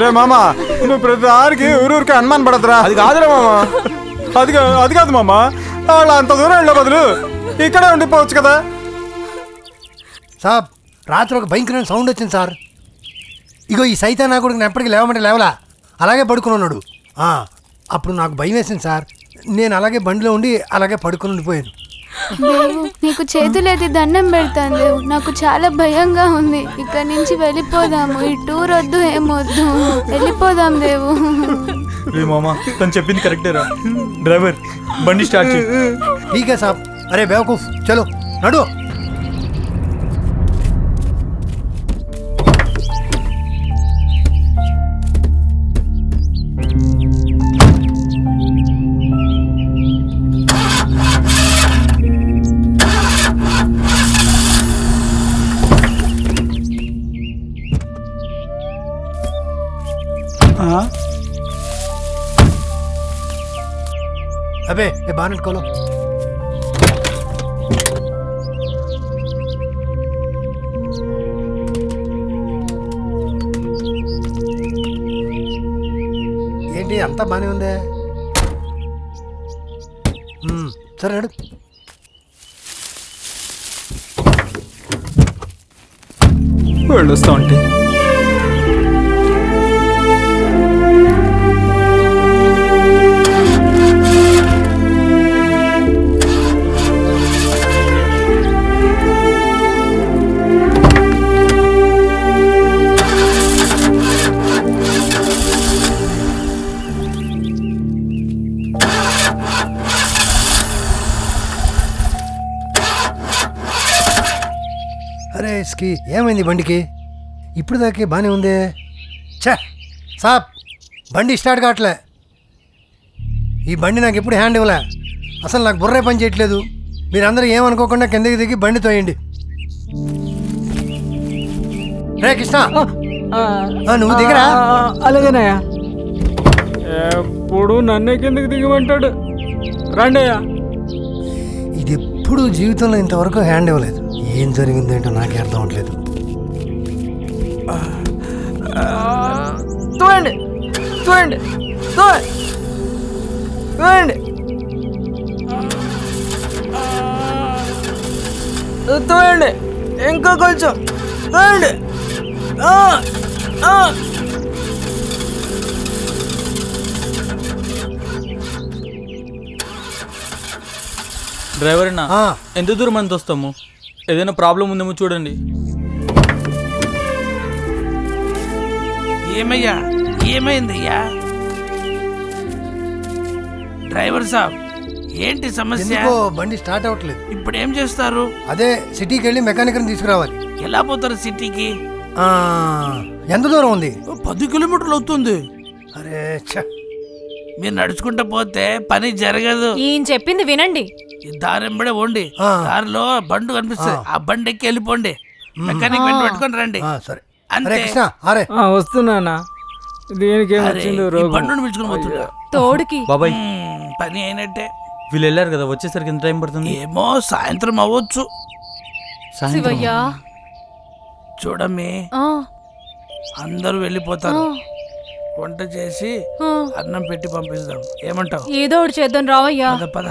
రే మామా, నువ్వు ప్రతి దానికి ఊరూరికి అనుమానం పడద్దురా. అది కాదురా మామా, అది కాదు మామా, వాళ్ళు అంత దూరం వెళ్ళే బదులు ఇక్కడే ఉండిపోవచ్చు కదా. సాబ్ రాత్రి ఒక భయంకరమైన సౌండ్ వచ్చింది సార్. ఇగో ఈ సైతాన్ నా కొడుకుని ఎప్పటికీ లేవమంటే లేవలా, అలాగే పడుకుని ఉన్నాడు. అప్పుడు నాకు భయం వేసింది సార్. నేను అలాగే బండిలో ఉండి అలాగే పడుకుని ఉండిపోయాను. దేవు నీకు చేతులెత్తి దండం పెడతాను దేవు, నాకు చాలా భయంగా ఉంది. ఇక్కడ నుంచి వెళ్ళిపోదాము, ఈ టూర్ వద్దు ఏమొద్దు, వెళ్ళిపోదాం దేవు. రే మామా, తను చెప్పింది కరెక్టేరా. డ్రైవర్ బండి స్టార్ట్ చేయి. ఠీకే సాబ్. అరే బేవకూఫ్ చలో నడు. अबे ये बानेट खोलो. ఏంటి అంతా బానే ఉందే? సరే నడు. వెళ్ళొస్తా ఉంటే అరే ఇస్కి ఏమైంది బండికి? ఇప్పుడు దాకే బాగానే ఉందే. ఛా సాబ్, బండి స్టార్ట్ కావట్లే. ఈ బండి నాకు ఎప్పుడు హ్యాండ్ ఇవ్వలే. అసలు నాకు బుర్రే పని చేయట్లేదు. మీరందరూ ఏమనుకోకుండా కిందకి దిగి బండి తోయండి. రే కృష్ణ నువ్వు దిగరా. అలాగేనాయా. ఎప్పుడు నన్నే కిందకి దిగమంటాడు. రండియా. ఇది ఎప్పుడు జీవితంలో ఇంతవరకు హ్యాండ్ ఇవ్వలేదు. ఏం జరిగిందో ఏంటో నాకే అర్థం అవట్లేదు. చూడండి చూడండి చూడండి చూడండి ఇంకా కొంచెం చూడండి. డ్రైవర్ అన్నా ఎంత దూరం అంత వస్తాము? ఏదైనా ప్రాబ్లం ఉందేమో చూడండి. ఏమయ్యా ఏమైందయ్యా? డ్రైవర్ సాబ్ ఏంటి సమస్య? బండి స్టార్ట్ అవ్వట్లేదు. ఇప్పుడు ఏం చేస్తారు? అదే సిటీకి వెళ్ళి మెకానిక్ తీసుకురావాలి. ఎలా పోతారు సిటీకి? ఎంత దూరం ఉంది? 10 కిలోమీటర్లు అవుతుంది. అరే మీరు నడుచుకుంటూ పోతే పని జరగదు. ఈయన చెప్పింది వినండి. దారి ఎంబడే పోండి. దారిలో బండు కనిపిస్తుంది, ఆ బండి ఎక్కి వెళ్ళిపోండి. మెకానిక్ వెంట పెట్టుకొని రండి. సరే అంతే. వస్తున్నానా? దీనికి బండుని పిలుచుకుని పోతున్నా తోడుకి. బాబాయ్ పని అయినట్టే. వీళ్ళు వెళ్ళారు కదా, వచ్చేసరికి ఎంత టైం పడుతుంది? ఏమో సాయంత్రం అవ్వచ్చు. శివయ్య చూడమ్మి, అందరూ వెళ్ళిపోతారు. వంట చేసి అన్నం పెట్టి పంపిస్తాం. ఏమంటావు? ఏదో ఒకటి చేద్దాం రావయ్యా. పద.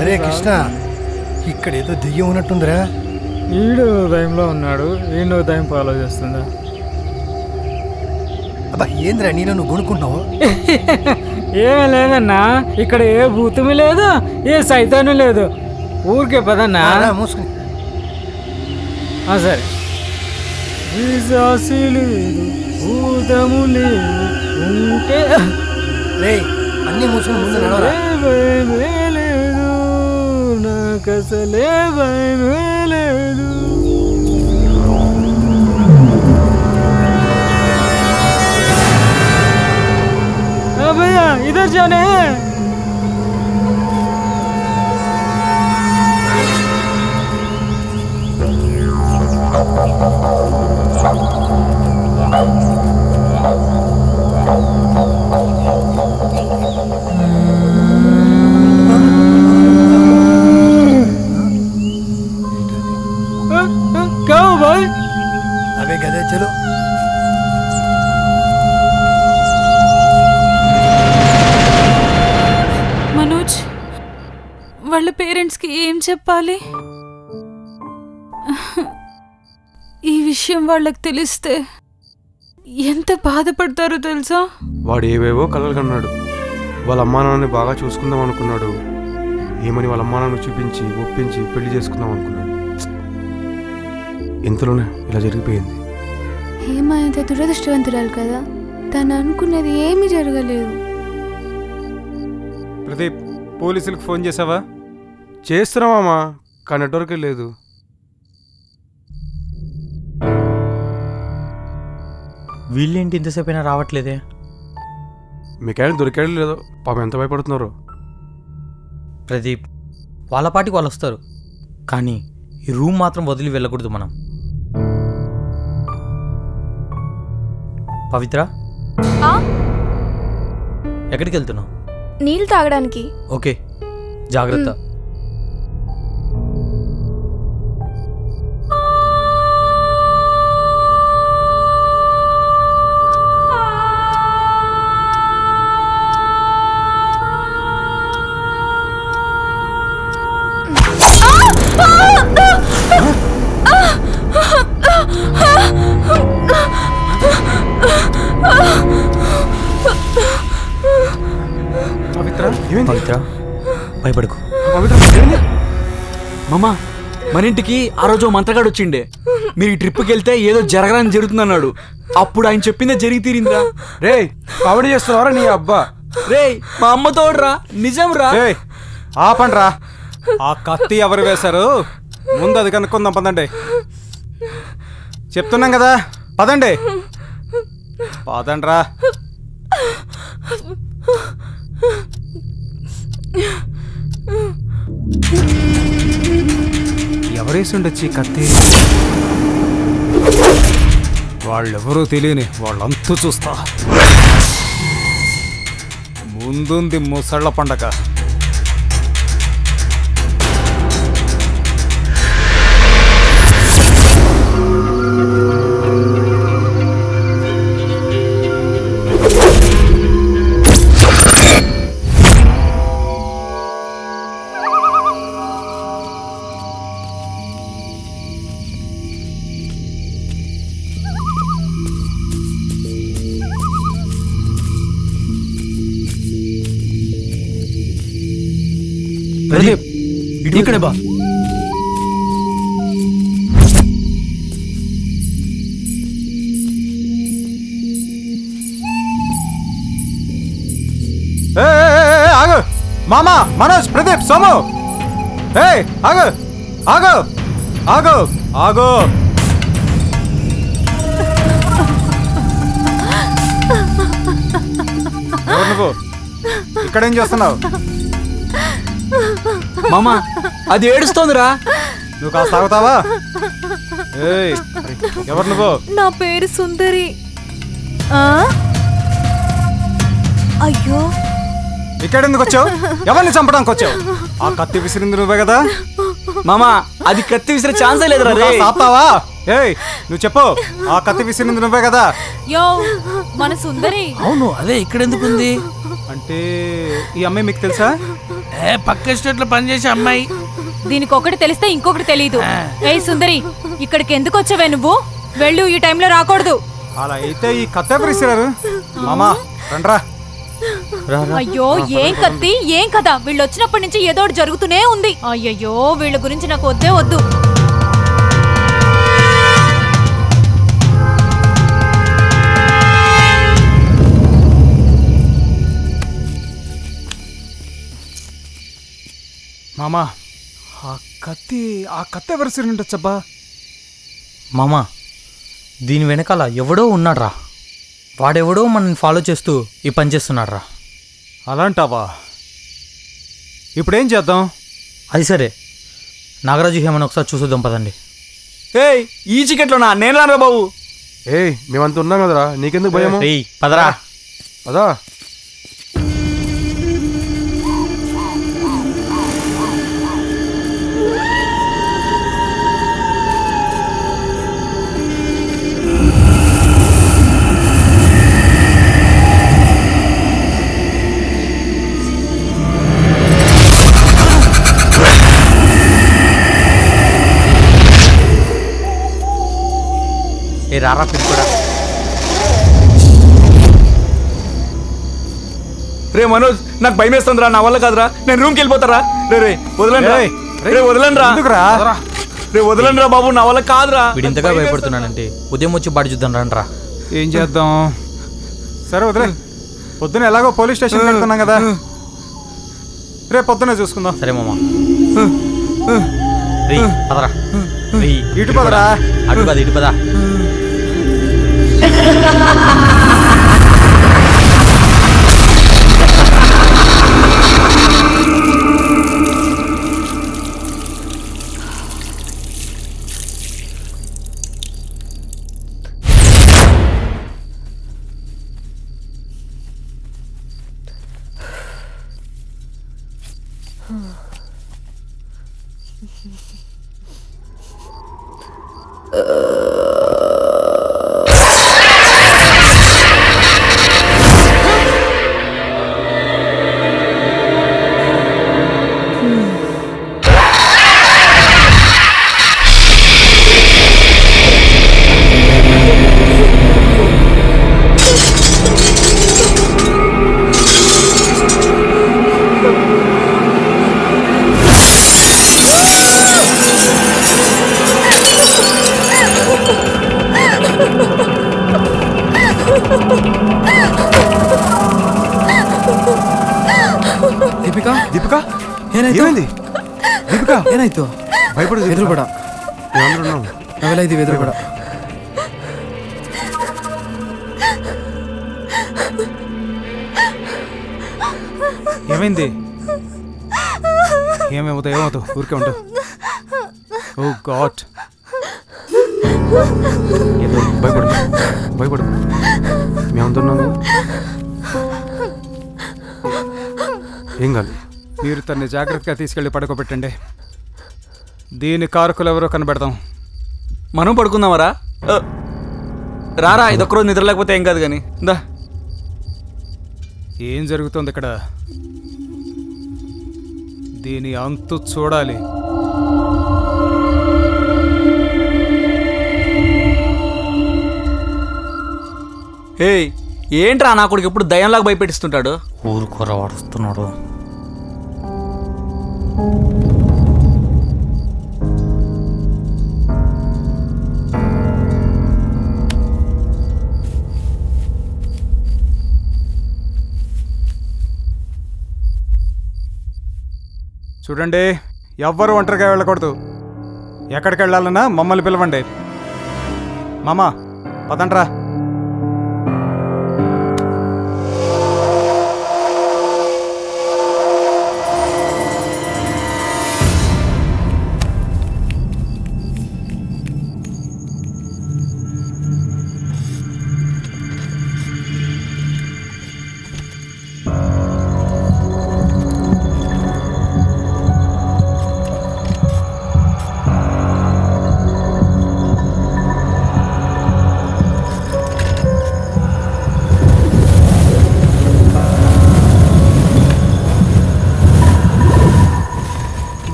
అరే కృష్ణ, ఇక్కడ ఏదో దెయ్యం ఉన్నట్టుందిరా. ఈడు టైంలో ఉన్నాడు, ఈయన టైం ఫాలో చేస్తుందా? అబ్బా ఏంద్రా నేను నువ్వు కొనుక్కుంటున్నావు? ఏమీ లేదన్నా, ఇక్కడ ఏ భూతమి లేదు, ఏ సైతాను లేదు. ఊరికే పదన్నా. మూసుకుని సరే. లేదు, భూతము లేదు, ఉంటే అన్ని మూసుకుని ముందు నడవరా. లేదు, నాకు అసలే భయమే లేదు. भैया इधर जाने हैं। क्या हो भाई? अबे गधे चलो। మనోజ్ వాళ్ళ పేరెంట్స్కి ఏం చెప్పాలి? ఈ విషయం వాళ్ళకి తెలిస్తే ఎంత బాధపడతారో తెలుసా? వాడు ఏవేవో కలలు కన్నాడు. వాళ్ళ అమ్మా నాన్నని బాగా చూసుకుందాం అనుకున్నాడు. ఏమని వాళ్ళ అమ్మా నాన్న చూపించి ఒప్పించి పెళ్లి చేసుకుందాం అనుకున్నాడు. ఇంతలోనే ఇలా జరిగిపోయింది. హేమ ఇంత దురదృష్టవంతురాలు కదా, తను అనుకున్నది ఏమీ జరగలేదు. ప్రదీప్, పోలీసులకు ఫోన్ చేసావా? చేస్తున్నామా, కానీ నెట్వర్క్ లేదు. వీళ్ళేంటి ఇంతసేపు అయినా రావట్లేదే? మీకేం దొరికాడు లేదో, పాపం ఎంత భయపడుతున్నారు. ప్రదీప్, వాళ్ళ పాటికి వాళ్ళు వస్తారు, కానీ ఈ రూమ్ మాత్రం వదిలి వెళ్ళకూడదు మనం. పవిత్ర, ఎక్కడికి వెళ్తున్నావు? నీళ్ళు తాగడానికి. ఓకే, జాగ్రత్త. పవిత్ర, భయపడకు. మామా, మన ఇంటికి ఆ రోజు మంత్రగాడు వచ్చిండే. మీరు ఈ ట్రిప్కి వెళ్తే ఏదో జరగడానికి జరుగుతుందన్నాడు. అప్పుడు ఆయన చెప్పిందే జరిగి తీరిందిరా. రే, కామెడీ చేస్తున్నారా నీ అబ్బా? రే, మా అమ్మ తోడురా, నిజం రా. ఆపండ్రా. ఆ కత్తి ఎవరు వేశారు ముందు అది కనుక్కుందాం పదండి. చెప్తున్నాం కదా పదండి. పదండ్రా. ఎవరేసి ఉండొచ్చి కత్తి? వాళ్ళెవరూ తెలియని వాళ్ళంతూ చూస్తా. ముందుంది ముసళ్ళ పండగ. ఇక్కడే బా. ఆగు మామా, మనోజ్, ప్రదీప్, సోము. ఆగు ఆగు ఆగు ఆగు. నువ్వు ఇక్కడేం చేస్తున్నావు? మామా అది ఏడుస్తోందిరా. నువ్వు కాస్త తాగుతావా? ఎవరు నువ్వు? నా పేరు సుందరి. అయ్యో, ఇక్కడెందుకు వచ్చావు? ఎవరిని చంపడానికి వచ్చావు? ఆ కత్తి విసిరింది నువ్వే కదా? మామా అది కత్తి విసిరే ఛాన్సే లేదురా. ఆపుతావా? నువ్వు చెప్పు, ఆ కత్తి విసిరింది నువ్వే కదా? యో మన సుందరి. అవును, అదే ఇక్కడెందుకుంది? అంటే ఈ అమ్మాయి మీకు తెలుసా? పక్క స్టేట్ లో పనిచేసే అమ్మాయి. దీనికి ఒకటి తెలిస్తే ఇంకొకటి తెలీదు. సుందరి, ఇక్కడికి ఎందుకు వచ్చావే నువ్వు? వెళ్ళు, ఈ టైంలో రాకూడదు. అలా అయితే ఈ కత్తి ఎవరు విసిరారు? మామా రండ్రా. అయ్యో, ఏం కత్తి, ఏం కదా? వీళ్ళు వచ్చినప్పటి నుంచి ఏదో ఒకటి జరుగుతూనే ఉంది. అయ్యయ్యో, వీళ్ళ గురించి నాకు వద్దే వద్దు. మామా ఆ కత్తి ఎవరు విసిరిండొచ్చబ్బా? మామా దీని వెనకాల ఎవడో ఉన్నాడ్రా. వాడెవడో మనల్ని ఫాలో చేస్తూ ఈ పని చేస్తున్నాడ్రా. అలాంటావా? ఇప్పుడేం చేద్దాం? అది సరే, నాగరాజు హేమని ఒకసారి చూసేద్దాం పదండి. ఈ చికెట్లోనా? నేను రారా బాబు. మేమంతా ఉన్నాం కదరా, నీకెందుకు భయము? పదరా. పదా. రారా కూడా. రే మనోజ్, నాకు భయం వేస్తుందిరా, నా వల్ల కాదురా, నేను రూమ్కి వెళ్ళిపోతారా. రే వదలండి రా. రే వదలండి రా. రే వదలండి రా బాబు, నా వల్ల కాదురా. వీడింతగా భయపడుతున్నానంటే ఉదయం వచ్చి బాడి చూద్దాం రండి రా. ఏం చేద్దాం? సరే వదిలే, పొద్దున ఎలాగో పోలీస్ స్టేషన్ వెళ్తున్నాం కదా, రేపు పొద్దునే చూసుకుందాం. సరే మామా. పదరా. ఇటు పదరా. అటు పద, ఇటు పదా. ದೀಪಿಕಾ ಏನಾಯ್ತು? ದೀಪಿಕಾ ಏನಾಯ್ತು? భయపడదు ఎదురుపడ అవేలా ఇది ఎదురుపడ ఏమైంది? ఏమవుతావు ఊరికే ఉంటావు. ఓ గాడ్, భయపడు మేమంటున్నాము. ఏం కాదు. మీరు తన్ని జాగ్రత్తగా తీసుకెళ్ళి పడుకోబెట్టండి. దీని కారకులు ఎవరో కనబెడతాం. మనం పడుకుందామరా? రారా, ఇదొక్కరోజు నిద్ర లేకపోతే ఏం కాదు కానీ దా. ఏం జరుగుతుంది ఇక్కడ? దీని అంతు చూడాలి. ఏయ్, ఏంట్రా నా కొడుకు ఎప్పుడు దయ్యంలాగా భయపెట్టిస్తుంటాడు? ఊరు కూర వాడుస్తున్నాడు. చూడండి, ఎవ్వరు ఒంటరిగా వెళ్ళకూడదు. ఎక్కడికి వెళ్ళాలన్నా మమ్మల్ని పిలవండి. మామ పదండ్రా.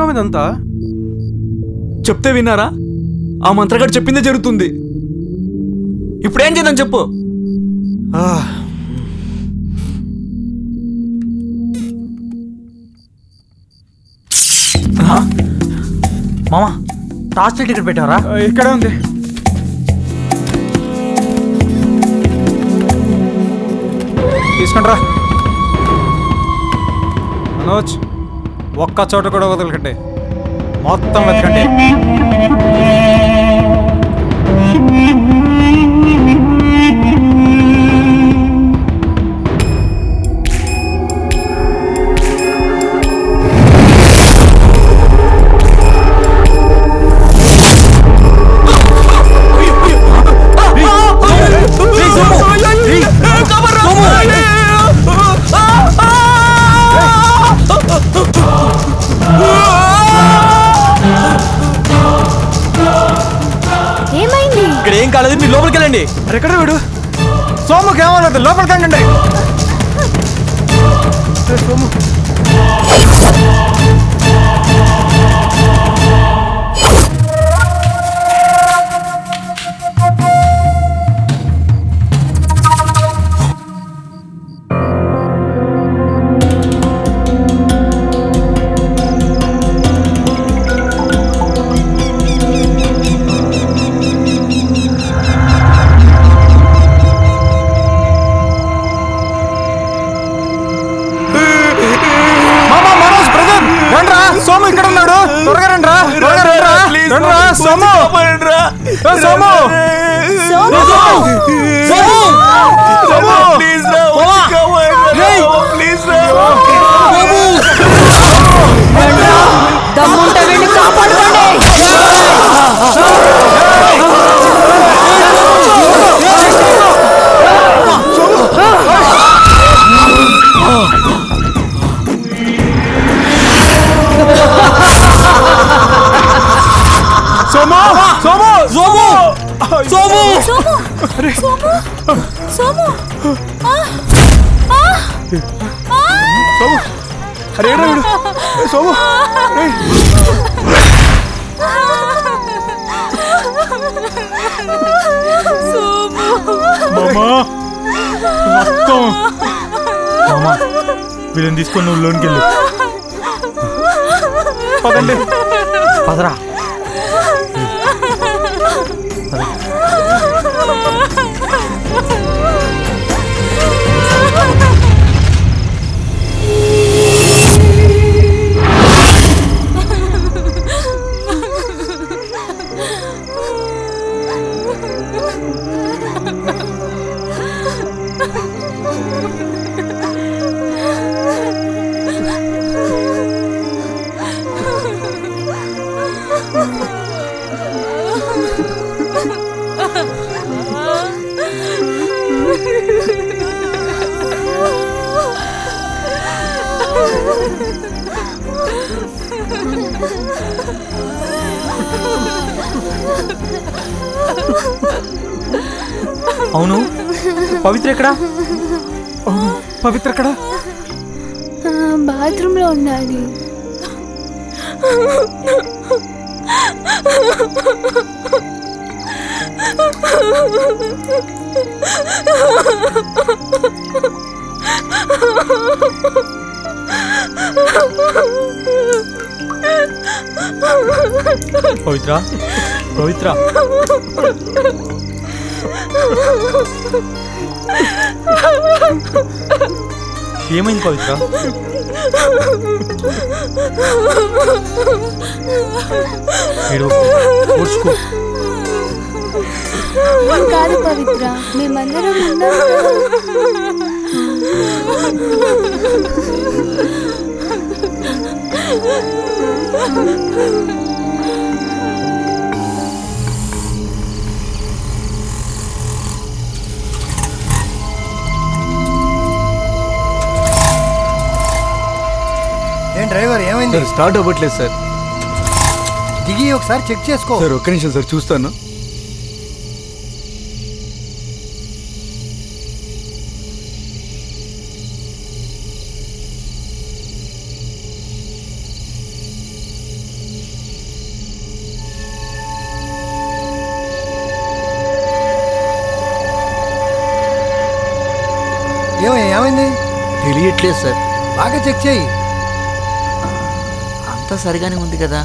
ఏమేదంతా చెప్తే విన్నారా? ఆ మంత్రగాడు చెప్పిందే జరుగుతుంది. ఇప్పుడేం చేద్దాం చెప్పు. మామా, టార్చ్ లైట్ ఇక్కడ పెట్టారా? ఇక్కడే ఉంది. తీసుకుంట్రా మనోజ్. ఒక్క చోట కూడా వదలకండి, మొత్తం వెతకండి. ఏం కాలేదు, మీరు లోపలికి వెళ్ళండి. ఎక్కడ వీడు? సోముకి ఏమవుతుంది? లోపలికి వెళ్ళండి. సోము సోము ఇక్కడ ఉన్నాడు. త్వరగా రండి రా, త్వరగా రండి రా. సోము సోము దమ్ముంటే వెళ్ళి కాపాడుకోండి. సోము సోము సోము సోము సోము సోము సోము అరే సోము మామా మొత్తం మామా వీళ్ళని తీసుకొని నువ్వు లోన్కి వెళ్ళు. పదండి పదరా. అవును పవిత్ర ఎక్కడా? పవిత్ర ఎక్కడా? బాత్రూంలో ఉండాలి. పవిత్ర పవిత్ర ఏమైంది పవిత్ర? కాదు పవిత్ర, మేమందరం ఉన్నాం. ఏం డ్రైవర్ ఏమైంది? స్టార్ట్ అవ్వట్లేదు సార్. దిగి ఒకసారి చెక్ చేసుకో సార్. ఒక్క నిమిషం సార్, చూస్తాను. ఏమైంది? తెలియట్లేదు సార్. బాగా చెక్ చేయి. అంతా సరిగానే ఉంది కదా.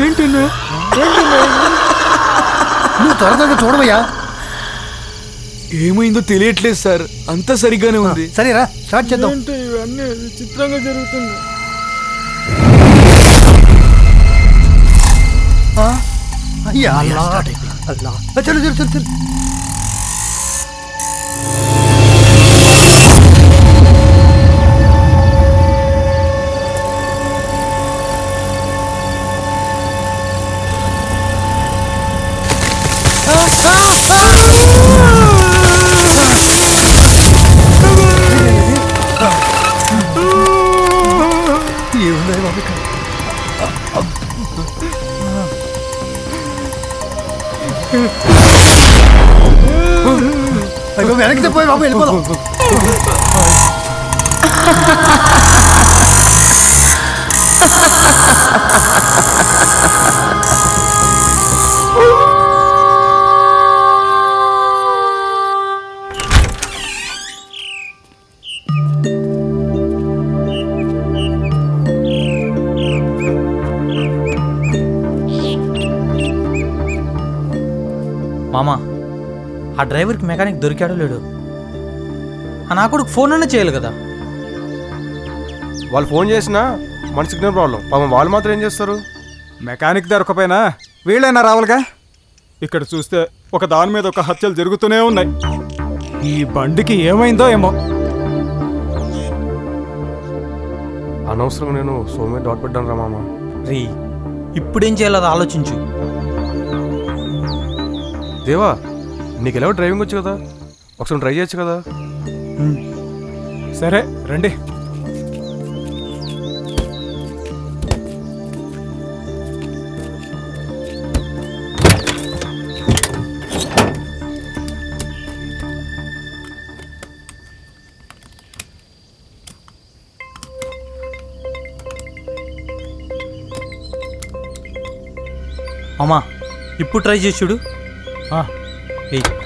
ఏంటి నువ్వు త్వరగా చూడవయ్యా. ఏమైందో తెలియట్లేదు సార్. అంతా సరిగానే ఉంది. సరేరా, స్టార్ట్ చేద్దాం. ఇవన్నీ చిత్రంగా జరుగుతుంది. అయ్యా చలు చలు చలు చలు. అయ్యో వెనక్కి తిప్పోయి బాబు వెళ్ళిపోదాం. మామా ఆ డ్రైవర్కి మెకానిక్ దొరికాడో లేడు నా కొడుకు ఫోన్ అన్నా చేయాలి కదా. వాళ్ళు ఫోన్ చేసినా మన సిగ్నల్ ప్రాబ్లం. పాపం వాళ్ళు మాత్రం ఏం చేస్తారు? మెకానిక్ దొరకపోయినా వీళ్ళైనా రావాలిగా. ఇక్కడ చూస్తే ఒక దాని మీద ఒక హత్యలు జరుగుతూనే ఉన్నాయి. ఈ బండికి ఏమైందో ఏమో. అనవసరంగా నేను సోమే డాట్ పెట్టాను రా మామ. రీ ఇప్పుడేం చేయాలో అది ఆలోచించు. దేవా నీకు ఎలా డ్రైవింగ్ వచ్చు కదా, ఒకసారి ట్రై చేయొచ్చు కదా. సరే రండి. మామా ఇప్పుడు ట్రై చేసి చూడు.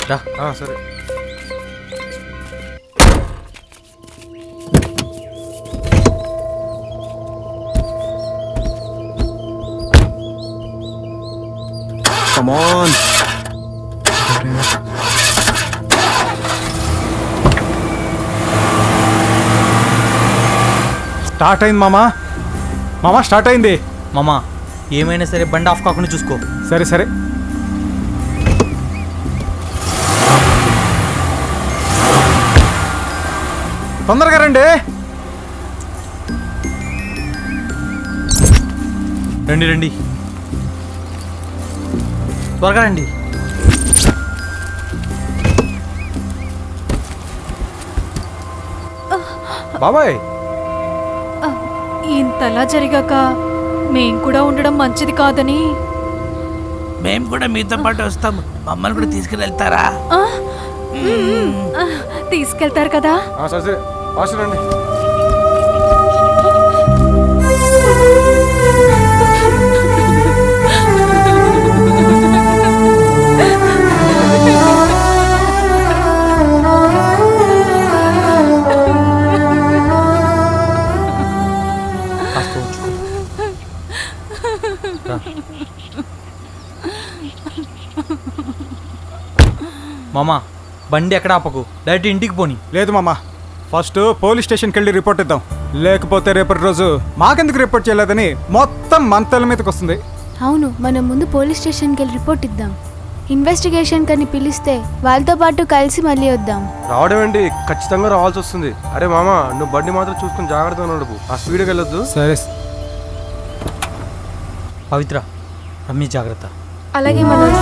రా. సరే. Come on. స్టార్ట్ అయింది మామా. మామా స్టార్ట్ అయింది. మామా ఏమైనా సరే బండి ఆఫ్ కాకుండా చూసుకో. సరే సరే. తొందరగా రండి. రండి రండి త్వరగా రండి. బాబాయ్ ఇంతలా జరిగాక మేం కూడా ఉండడం మంచిది కాదని మేము కూడా మీతో పాటు వస్తాము. మమ్మల్ని కూడా తీసుకుని వెళ్తారా? తీసుకెళ్తారు కదా. సరే ఫాస్ట్ రండి. మామా బండి ఎక్కడ ఆపకు, డైరెక్ట్ ఇంటికి పోని. లేదు మామా, ఫస్ట్ పోలీస్ స్టేషన్కి వెళ్ళి రిపోర్ట్ ఇద్దాం. లేకపోతే రేపటి రోజు మాకెందుకు రిపోర్ట్ చేయలేదని మొత్తం మంతల మీదకి వస్తుంది. అవును, మనం ముందు పోలీస్ స్టేషన్కి వెళ్ళి రిపోర్ట్ ఇద్దాం. ఇన్వెస్టిగేషన్ కని పిలిస్తే వాళ్ళతో పాటు కలిసి మళ్ళీ వద్దాం. రావడం ఏంటి, ఖచ్చితంగా రావాల్సి వస్తుంది. అరే మామ, నువ్వు బండి మాత్రం చూసుకుని జాగ్రత్తగా నడుపు. ఆ స్పీడ్కి వెళ్ళొద్దు. సరే. పవిత్ర, రమ్మి జాగ్రత్త. అలాగే మనోజ్.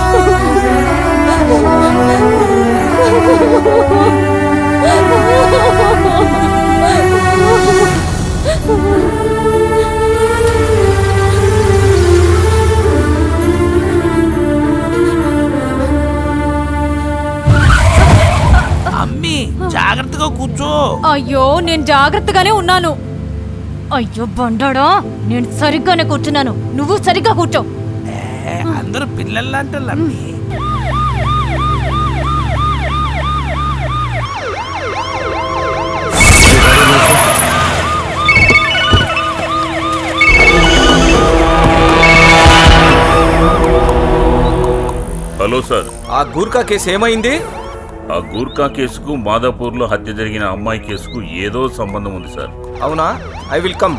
అమ్మీ జాగ్రత్తగా కూర్చో. అయ్యో నేను జాగ్రత్తగానే ఉన్నాను. అయ్యో బండాడా, నేను సరిగ్గానే కూర్చున్నాను, నువ్వు సరిగ్గా కూర్చో. అందరూ పిల్లల్లాంటి అమ్మీ. హలో సార్, ఆ గూర్ఖా కేసు ఏమైంది? ఆ గూర్ఖా కేసుకు మాదాపూర్లో హత్య జరిగిన అమ్మాయి కేసుకు ఏదో సంబంధం ఉంది సార్. అవునా? I will come.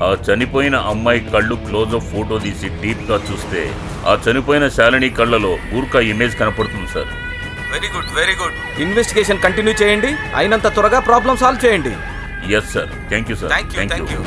ఆ చనిపోయిన అమ్మాయి కళ్ళు క్లోజ్అప్ ఫోటో తీసి డీప్ గా చూస్తే ఆ చనిపోయిన శాలిని కళ్ళలో గూర్ఖా ఇమేజ్ కనపడుతుంది sir. Very good, very good. Investigation continue చేయండి, అయినంత త్వరగా ప్రాబ్లం సాల్వ్ చేయండి. Yes sir. Thank you sir. Thank you.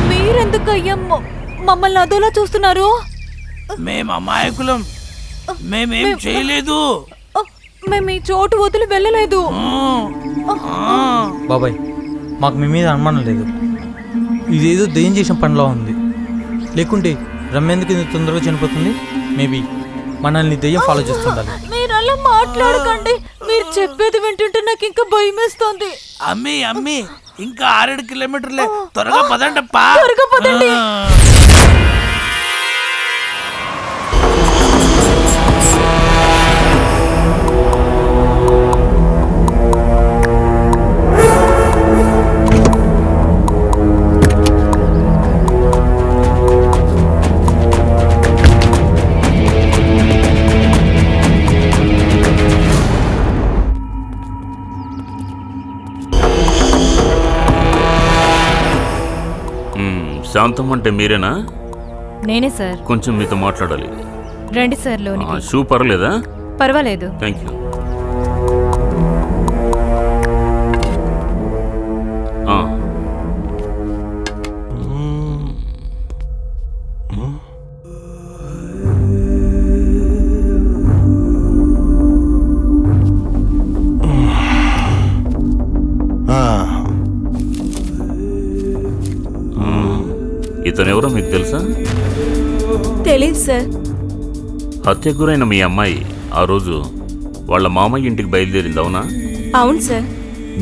మీరెందుకయ్యా మమ్మల్ని అదోలా చూస్తున్నారు? మేము అమాయకులం, మేమేం చేయలేదు. మేము ఈ చోటు వదిలి వెళ్ళలేదు. బాబాయ్ మాకు మీ మీద అనుమానం లేదు. ఇదేదో దెయ్యం చేసిన పనిలా ఉంది. లేకుంటే రమ్య ఎందుకు ఇంత తొందరగా చనిపోతుంది? మేబీ మనల్ని దెయ్యం ఫాలో చేస్తుండాలి. మీరు అలా మాట్లాడకండి. మీరు చెప్పేది వింటుంటే నాకు ఇంకా భయం వేస్తుంది. అమ్మి అమ్మి ఇంకా 6 కిలోమీటర్లే, త్వరగా పదండప్పా. త్వరగా పదండి. శాంతం అంటే మీరేనా? నేనే సార్. కొంచెం మీతో మాట్లాడాలి. రండి సార్ లోనికి. షూ పర్లేదా? పర్వాలేదు. Thank you. ఇతనెవరో మీకు తెలుసా? తెలీదు సార్. హత్యకు గురైన మీ అమ్మాయి ఆ రోజు వాళ్ళ మామయ్య ఇంటికి బయలుదేరింది, అవునా? అవును సార్.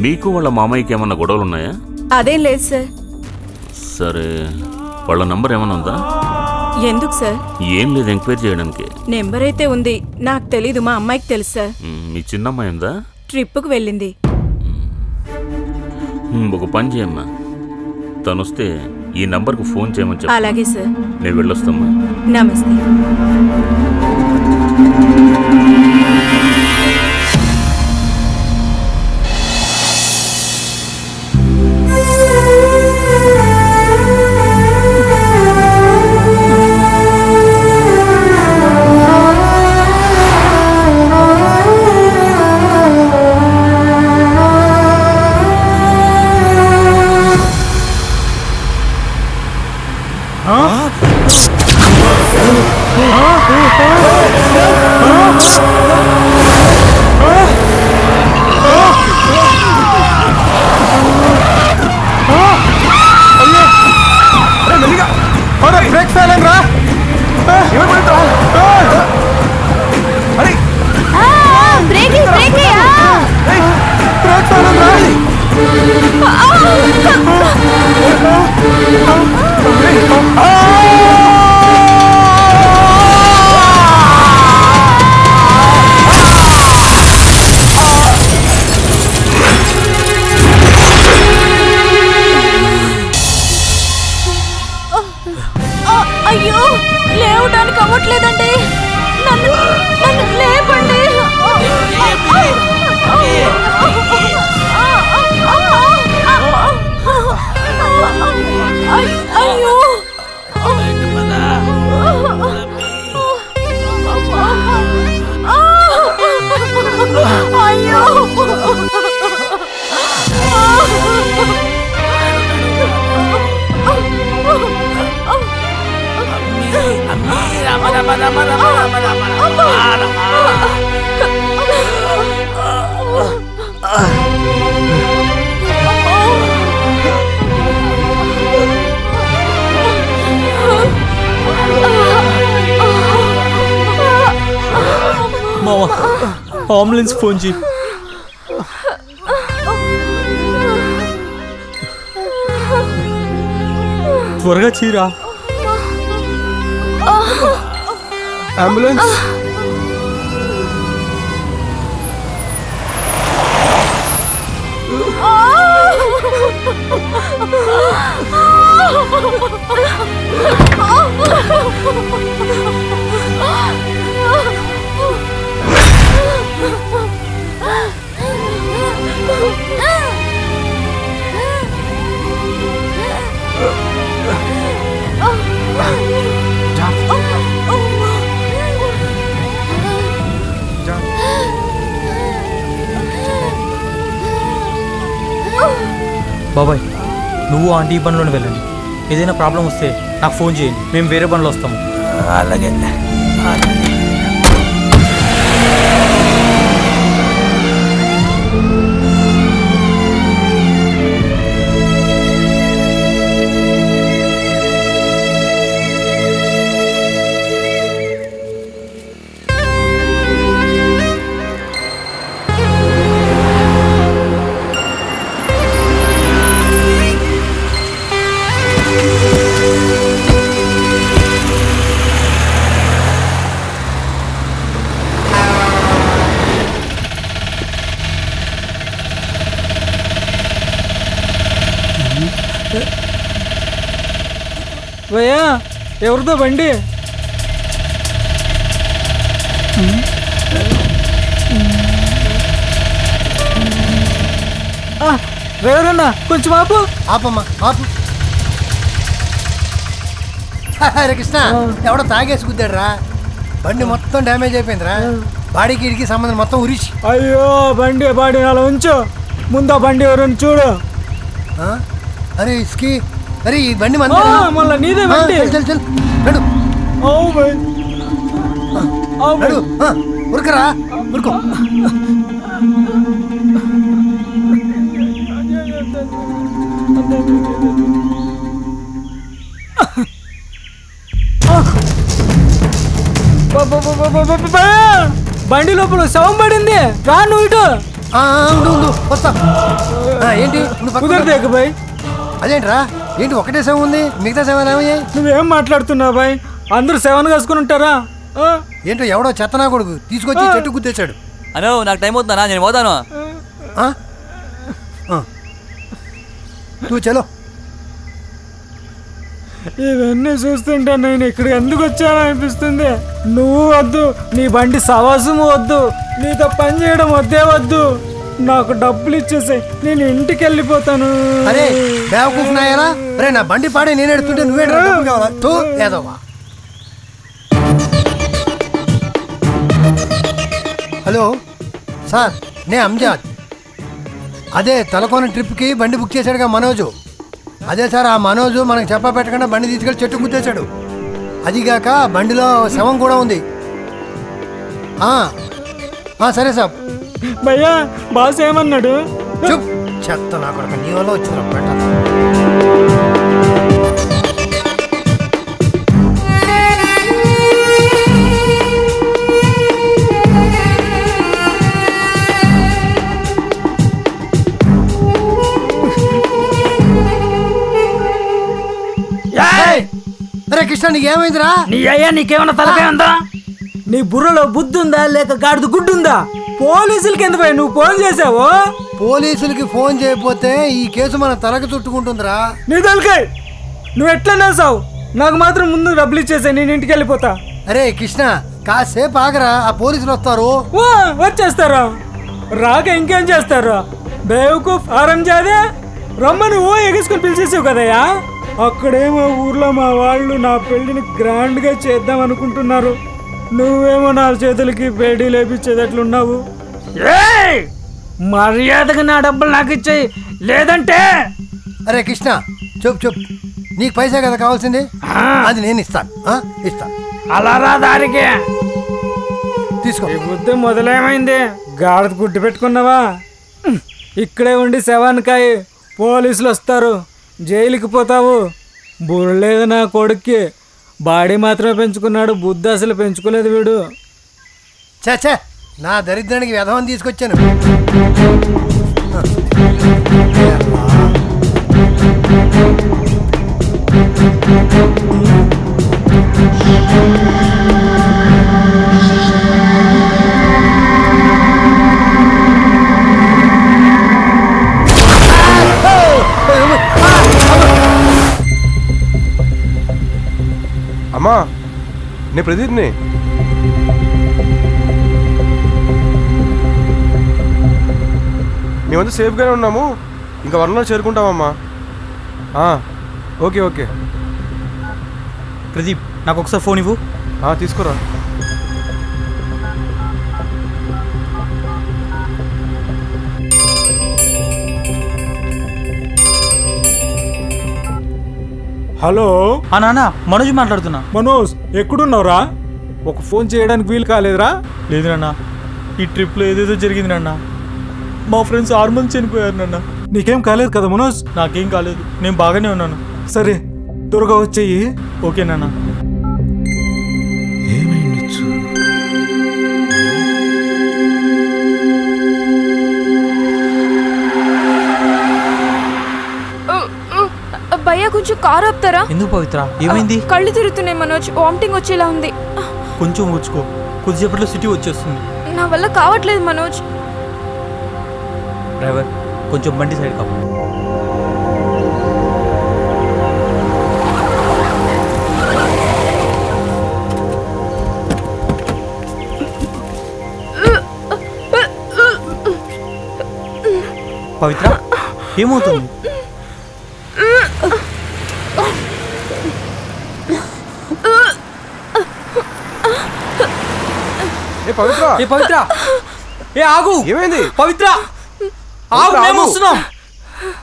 మీకు వాళ్ళ మామయ్యకి ఏమన్నా గొడవలు ఉన్నాయా? అదేం లేదు సార్. సరే, వాళ్ళ నంబర్ ఏమైనా ఉందా? ఎందుకు సార్? ఏం లేదు, ఎంక్వైరీ చేయడానికి. నెంబర్ అయితే ఉంది, నాకు తెలీదు. మా అమ్మాయికి తెలుసు సార్. మీ చిన్నమ్మాయి ఉందా? ట్రిప్కు వెళ్ళింది. ఒక పని చేయమ్మా, తనొస్తే ఈ నంబర్కు ఫోన్ చేయమని చెప్పు. అలాగే సార్. నేను వెళ్ళొస్తామ్మా. నమస్తే. అయ్యో, లేవడానికి అవ్వట్లేదండి. నన్ను లేపండి. అయ్యో, అయ్యో, మావా, అంబులెన్స్ ఫోన్ చేయి. త్వరగా చీరా. అంబులెన్స్. బాబాయ్ నువ్వు ఆంటీ ఈ బండిలోనే వెళ్ళండి. ఏదైనా ప్రాబ్లం వస్తే నాకు ఫోన్ చేయండి, మేము వేరే బండిలో వస్తాము. అలాగే. భయ్యా ఎవరిదో బండి? డ్రైవర్ కొంచెం ఆపు. ఆపమ్మా ఆపు. అరే కృష్ణ ఎవడో తాగేసి కుద్దాడురా, బండి మొత్తం డ్యామేజ్ అయిపోయిందిరా. బాడీకి ఇడికి సంబంధం మొత్తం ఉరిచి. అయ్యో బాడీ అలా ఉంచు, ముందు ఆ బండి ఎవరైనా చూడు. అరే ఇస్కి, అరే ఈ బండి మళ్ళీ నీదే బండి. ఉరకరా ఉరుకో. బండి లోపల శవం పడింది. రా నువ్వు ఇటు. వస్తా. ఏంటి కుదరదేక బాయ్. అదేంట్రా ఏంటి ఒకటే శవం ఉంది, మిగతా శవాలు ఏమయ్యాయి? నువ్వేం మాట్లాడుతున్నావు బాయ్? అందరూ శవాన్ని కాసుకుని ఉంటారా? ఏంటో ఎవడో చెత్తనా కొడుకు తీసుకొచ్చి చెట్టు గుద్దేశాడు. అనో నాకు టైం అవుతుందా, నేను పోతాను. నువ్వు చలో. ఇవన్నీ చూస్తుంటే నేను ఇక్కడికి ఎందుకు వచ్చాను అనిపిస్తుంది. నువ్వు వద్దు, నీ బండి సవాసము వద్దు, నీతో పని చేయడం వద్దే వద్దు. నాకు డబ్బులు ఇచ్చేసాయి, నేను ఇంటికి వెళ్ళిపోతాను. అరే బేవకూఫ్ నాయరా, అరే నా బండి పాడే నేను ఎడుతుంటే నువ్వే డబ్బులు కావాలా? తో ఏదోవా. హలో సార్, నే అంజాద్. అదే తలకోన ట్రిప్కి బండి బుక్ చేశాడుగా మనోజు. అదే సార్, ఆ మనోజు మనకు చెప్పా పెట్టకుండా బండి తీసుకెళ్ళి చెట్టు గుద్దేశాడు. అదిగాక బండిలో శవం కూడా ఉంది. సరే సార్. భయ్యా బాస్ ఏమన్నాడు? చెత్త నా కొడుకు, నీ వల్ల వచ్చిన పెట్ట. అరే కృష్ణ నీకేమైందిరా? నీ అయ్యా నీకేమన్నా తలకాయ ఉందా? నీ బుర్రలో బుద్ధి ఉందా లేక గాడిద గుడ్డు ఉందా? పోలీసులకి ఎందుకు నువ్వు ఫోన్ చేసావు? పోలీసులకి ఫోన్ చేయకపోతే ఈ కేసు మన తలకు చుట్టుకుంటుందిరా. నీ తలకాయ నువ్వు ఎట్లా నేసావు? నాకు మాత్రం ముందు డబ్బులు ఇచ్చేసా, నేను ఇంటికి వెళ్ళిపోతా. అరే కృష్ణ కాసేపు ఆగరా, ఆ పోలీసులు వస్తారు. వచ్చేస్తారా? రాక ఇంకేం చేస్తారు? బేవకూఫ్ ఆరంజాదే రమ్మని ఎగేసుకొని పిలిచేసావు కదయ్యా. అక్కడేమో ఊర్లో మా వాళ్ళు నా పెళ్లిని గ్రాండ్గా చేద్దాం అనుకుంటున్నారు. నువ్వేమో నా చేతులకి పేడీ లేపించేటట్లున్నావు. మర్యాదగా నా డబ్బులు నాకు ఇచ్చేయి, లేదంటే. అరే కృష్ణ చెప్పు, నీకు పైసా కదా కావాల్సింది, అది నేను ఇస్తాను. అలా రా దారికి. తీసుకో. బుద్ధి మొదలేమైంది? గాడిద గుడ్డు పెట్టుకున్నావా? ఇక్కడే ఉండి శవానికాయ పోలీసులు వస్తారు, జైలుకి పోతావు. బుర్రలేదు నా కొడుక్కి, బాడీ మాత్రమే పెంచుకున్నాడు, బుద్ధి అసలు పెంచుకోలేదు వీడు. చే నా దరిద్రానికి వ్యధమని తీసుకొచ్చాను. అమ్మా నేను ప్రదీప్ని. మేమంతా సేఫ్గానే ఉన్నాము, ఇంకా వరంలో చేరుకుంటామమ్మా. ఓకే. ప్రదీప్ నాకు ఒకసారి ఫోన్ ఇవ్వు. తీసుకురా. హలో నాన్న మనోజ్ మాట్లాడుతున్నా. మనోజ్ ఎక్కడున్నావురా? ఒక ఫోన్ చేయడానికి వీలు కాలేదురా? లేదు నాన్న, ఈ ట్రిప్లో ఏదేదో జరిగింది నాన్న. మా ఫ్రెండ్స్ 6 మంది చనిపోయారు నాన్న. నీకేం కాలేదు కదా మనోజ్? నాకేం కాలేదు, నేను బాగానే ఉన్నాను. సరే త్వరగా వచ్చేయి. ఓకే నాన్న. భయ్యా కొంచెం కారు ఆపుతారా? ఎందుకు పవిత్ర, ఏమైంది? కళ్ళు తిరుగుతున్నాయి మనోజ్, వామిటింగ్ వచ్చేలా ఉంది. కొంచెం వచ్చుకో, కొద్దిసేపట్లో సిటీ వచ్చేస్తుంది. నా వల్ల కావట్లేదు మనోజ్. డ్రైవర్ కొంచెం బండి సైడ్ కాపు. పవిత్ర ఏమవుతుంది? పవిత్ర ఆగు. ఏమైంది? పవిత్ర ఆగు, మేము వస్తున్నాం.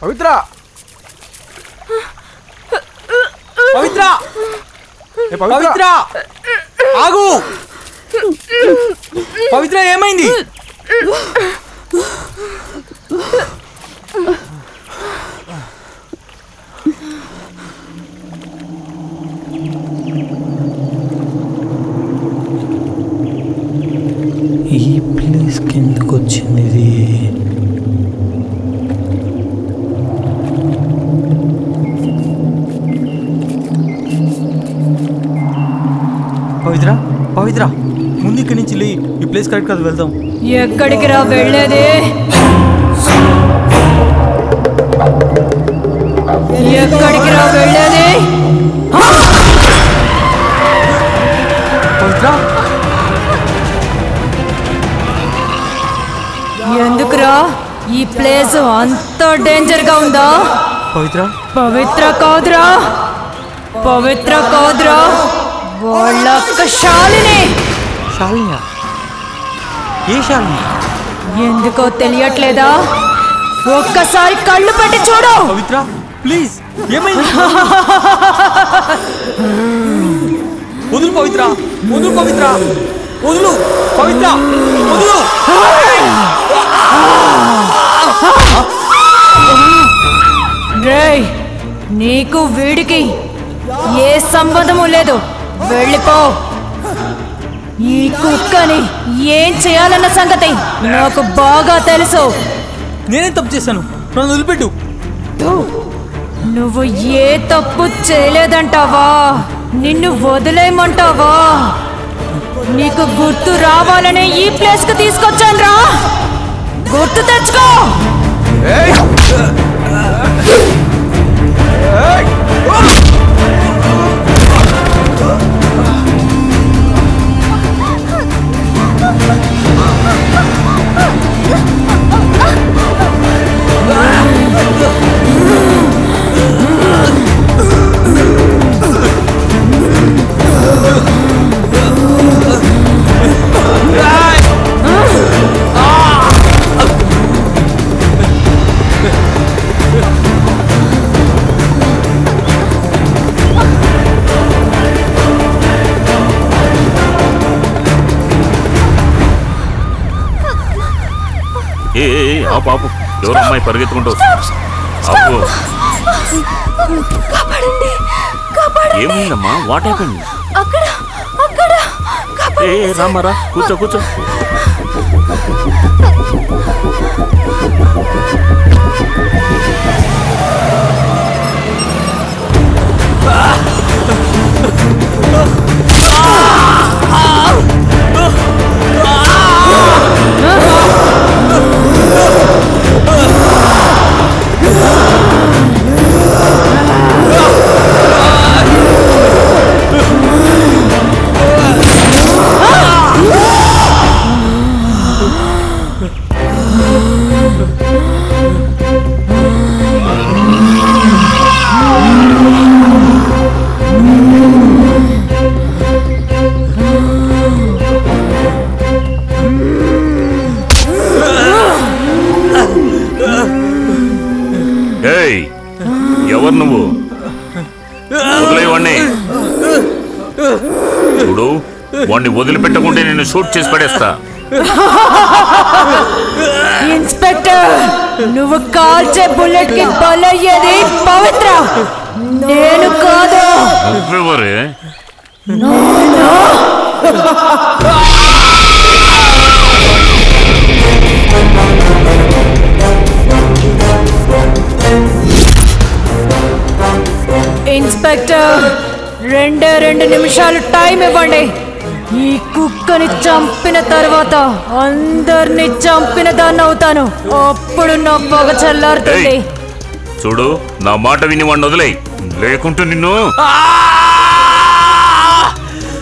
పవిత్ర పవిత్ర పవిత్ర ఆగు. పవిత్ర ఏమైంది? ఈ ప్లేస్కి ఎందుకు వచ్చింది ఇది? పవిత్ర పవిత్ర ముందు ఇక్కడి నుంచి లే, ఈ ప్లేస్ కరెక్ట్ కాదు, వెళ్దాం. ఎక్కడికి రా వెళ్ళేది? ఎక్కడికి రా వెళ్ళేది? పవిత్ర ఎందుకురా ఈ ప్లేస్ అంత డేంజర్ గా ఉందా? పవిత్ర పవిత్ర కాదురా, పవిత్ర కాదురా, వాళ్ళ శాలిని. శాలిని? ఏ శాలిని? ఎందుకో తెలియట్లేదా? ఒక్కసారి కళ్ళు పెట్టి చూడు. పవిత్ర ప్లీజ్, ఏమైంది? వదులు పవిత్ర, వదులు పవిత్ర, వదులు పవిత్ర, వదులు. రేయ్, నీకు వీడికి ఏ సంబంధము లేదు, వెళ్ళిపో. ఈ కుక్కని ఏం చేయాలన్న సంగతి నాకు బాగా తెలుసు. నేనే తప్పు చేశాను, నన్ను వదిలిపెట్టు. నువ్వు ఏ తప్పు చేయలేదంటావా? నిన్ను వదిలేయమంటావా? నీకు గుర్తు రావాలనే ఈ ప్లేస్ కు తీసుకొచ్చాను రా, గుర్తు తెచ్చుకో. ఆపు, ఎవరు అమ్మాయి పరిగెత్తుకుంటూ? ఏమైందమ్మా? What happened? రామారా, కూర్చో కూర్చో. ఎవరు నువ్వు? చూడు వాడిని వదిలిపెట్టకుంటే నేను షూట్ చేసి పడేస్తా. ఇన్స్పెక్టర్, నువ్వు కాల్చే బుల్లెట్ కి బలయ్యేది పవిత్ర, నేను కాదు. నువ్వెవరే? ఇన్స్పెక్టర్, 2 నిమిషాలు టైం ఇవ్వండి. ఈ కుక్కని చంపిన తర్వాత అందరిని చంపిన దాన్ని అవుతాను. అప్పుడు నా పొగ చల్లారుతుంది. చూడు, నా మాట విని వాడిని వదిలేయ్, లేకుంటే నిన్ను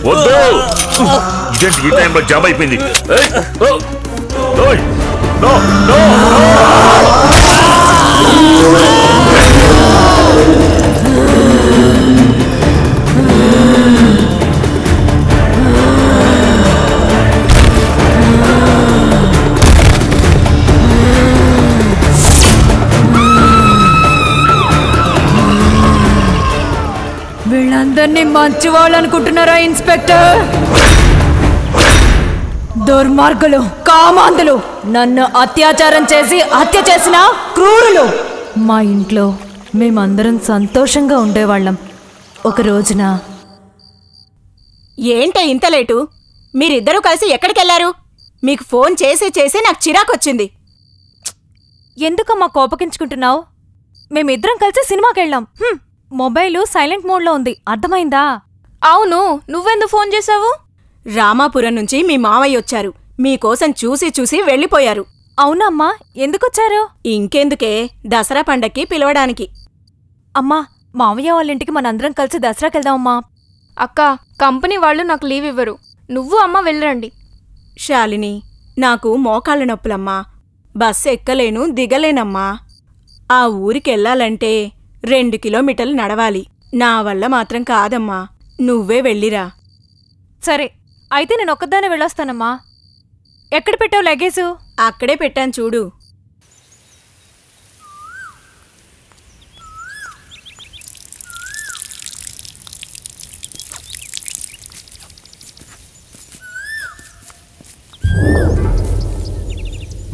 వద్దు. ఇదేంటి ఈ టైంలో జాబ్ అయిపోయింది? వీళ్ళందరినీ మంచి వాళ్ళు అనుకుంటున్నారా ఇన్స్పెక్టర్? దుర్మార్గులు, కామాంధులు, నన్ను అత్యాచారం చేసి హత్య చేసిన క్రూరులు. మా ఇంట్లో మేమందరం సంతోషంగా ఉండేవాళ్ళం. ఒక రోజున ఏంట ఇంత లేటు? మీరిద్దరూ కలిసి ఎక్కడికెళ్లారు? మీకు ఫోన్ చేసి చేసి నాకు చిరాకొచ్చింది. ఎందుకమ్మా కోపగించుకుంటున్నావు? మేమిద్దరం కలిసి సినిమాకి వెళ్ళాం. మొబైలు సైలెంట్ మోడ్లో ఉంది, అర్థమైందా? అవును, నువ్వెందుకు ఫోన్ చేసావు? రామాపురం నుంచి మీ మావయ్య వచ్చారు. మీకోసం చూసి చూసి వెళ్ళిపోయారు. అవునమ్మా, ఎందుకొచ్చారు? ఇంకెందుకే, దసరా పండక్కి పిలవడానికి. అమ్మా, మావయ్య వాళ్ళింటికి మనందరం కలిసి దసరాకి వెళ్దామమ్మా. అక్క, కంపెనీ వాళ్ళు నాకు లీవ్ ఇవ్వరు. నువ్వు అమ్మ వెళ్ళరండి. శాలిని, నాకు మోకాళ్ళ నొప్పులమ్మా. బస్సు ఎక్కలేను, దిగలేనమ్మా. ఆ ఊరికెళ్ళాలంటే 2 కిలోమీటర్లు నడవాలి. నా వల్ల మాత్రం కాదమ్మా. నువ్వే వెళ్ళిరా. సరే, అయితే నేను ఒక్కదానే వెళ్ళొస్తానమ్మా. ఎక్కడ పెట్టావు లగేజు? అక్కడే పెట్టాను చూడు.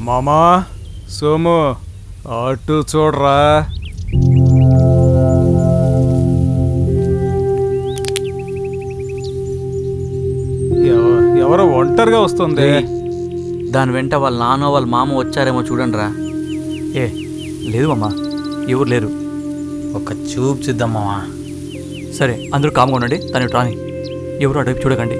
మామా, సోము, అటు చూడరా. ఎవరో ఒంటరిగా వస్తుంది. దాని వెంట వాళ్ళ నాన్న వాళ్ళ మామ వచ్చారేమో చూడండి రా. ఏ లేదు మామ, ఎవరు లేరు. ఒక చూపు చూద్దాం మామ. సరే, అందరూ కామ్గా ఉండండి. తను రాని, ఎవరు అటువైపు చూడకండి.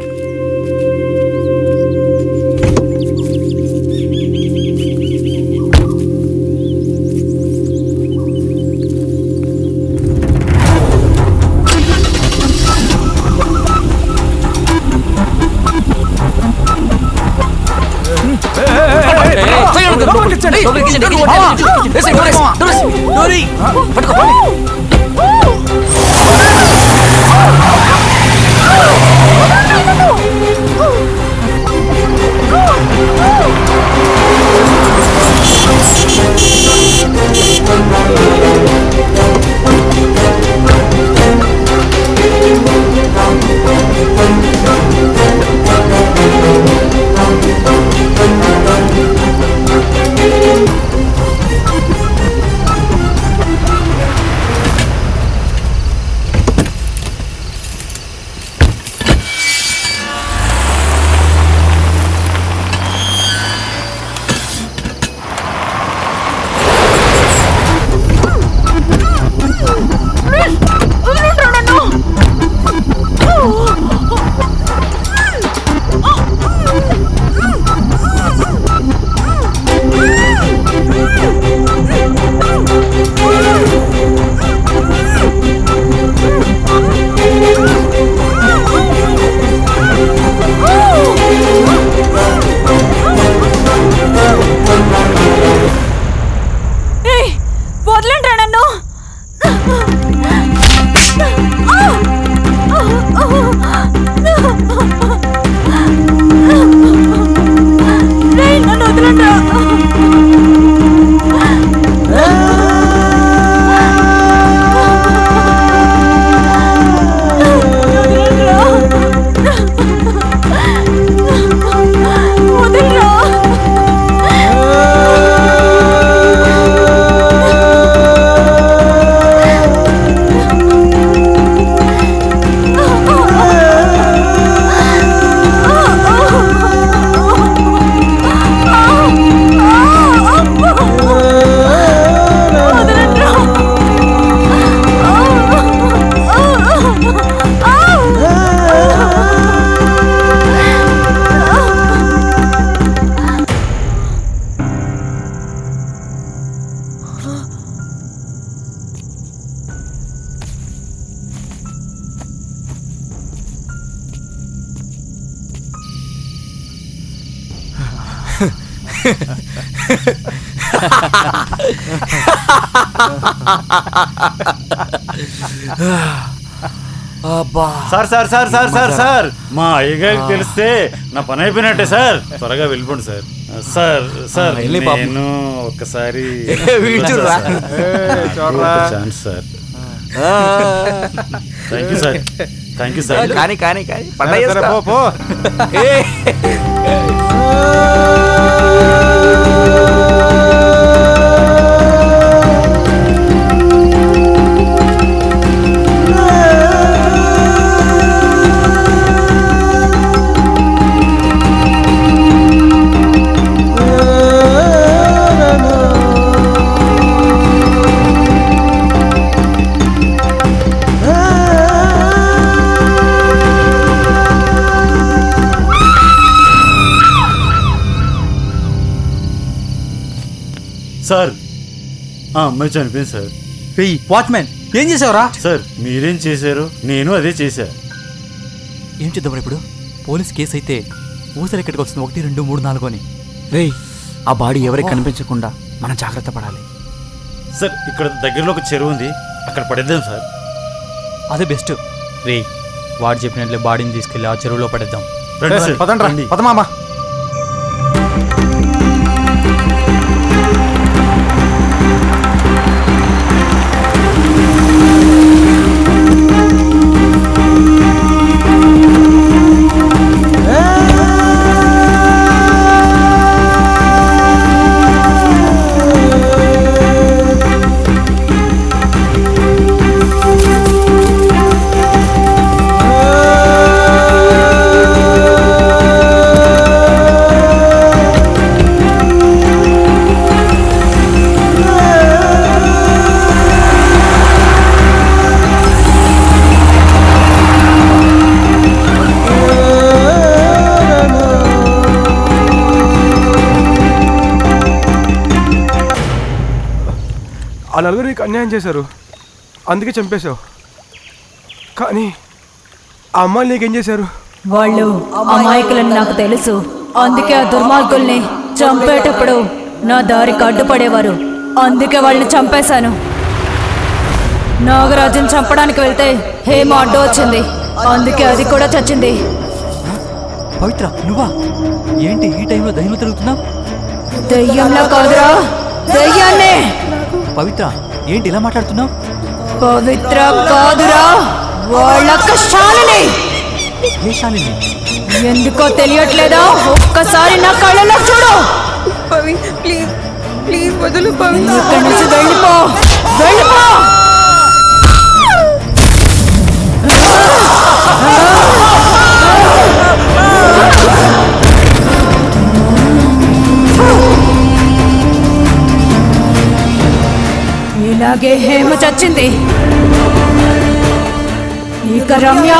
Sir sir sir sir sir sir మా అయ్యగారికి తెలిస్తే నా పని అయిపోయినట్టే సార్. త్వరగా వెళ్ళిపోండి సార్. సార్ సార్ నేను ఒక్కసారి chance sir. Thank you sir. Thank you sir. కానీ కానీ కానీ పండగ పో. సార్ ఆ అమ్మాయి చనిపోయింది సార్. వాచ్మెన్ ఏం చేసావురా? సార్ మీరేం చేశారు? నేను అదే చేశా. ఏం చేద్దాం ఇప్పుడు? పోలీస్ కేసు అయితే ఊసరి ఎక్కడికి వస్తుంది 1, 2, 3, 4 అని. రే ఆ బాడీ ఎవరికి కనిపించకుండా మనం జాగ్రత్త పడాలి. సార్ ఇక్కడ దగ్గరలో ఒక చెరువు ఉంది, అక్కడ పడేద్దాం సార్. అదే బెస్ట్. రే వాడు చెప్పినట్లే బాడీని తీసుకెళ్ళి ఆ చెరువులో పడేద్దాం. పదండి పదమామా. ఆ నలుగురు నీకు అన్యాయం చేశారు, అందుకే చంపేశావు. కానీ ఆ అమ్మాయిలు నీకేం చేశారు? వాళ్ళు అమాయకులని నాకు తెలుసు, అందుకే ఆ దుర్మార్గుల్ని చంపేటప్పుడు నా దారికి అడ్డుపడేవారు, అందుకే వాళ్ళని చంపేశాను. నాగరాజుని చంపడానికి వెళ్తే హేమ అడ్డు వచ్చింది, అందుకే అది కూడా చచ్చింది. పవిత్ర నువ్వా? ఏంటి ఈ టైంలో దయ్యంలో తిరుగుతున్నావు? దయ్యంలో కాదురా, దయ్యాన్నే. పవిత్ర ఏంటి ఇలా మాట్లాడుతున్నావు? పవిత్ర కాదురా, వాళ్ళక్క శాలిని. ఏ శాలిని? ఎందుకో తెలియట్లేదా? ఒక్కసారి నా కళ్ళలో చూడు. పవి ప్లీజ్ ప్లీజ్ వదులు పవి. ఇక్కడి నుంచి వెళ్ళిపో, వెళ్ళిపో. ఇలాగే హేమ చచ్చింది, ఇక రమ్య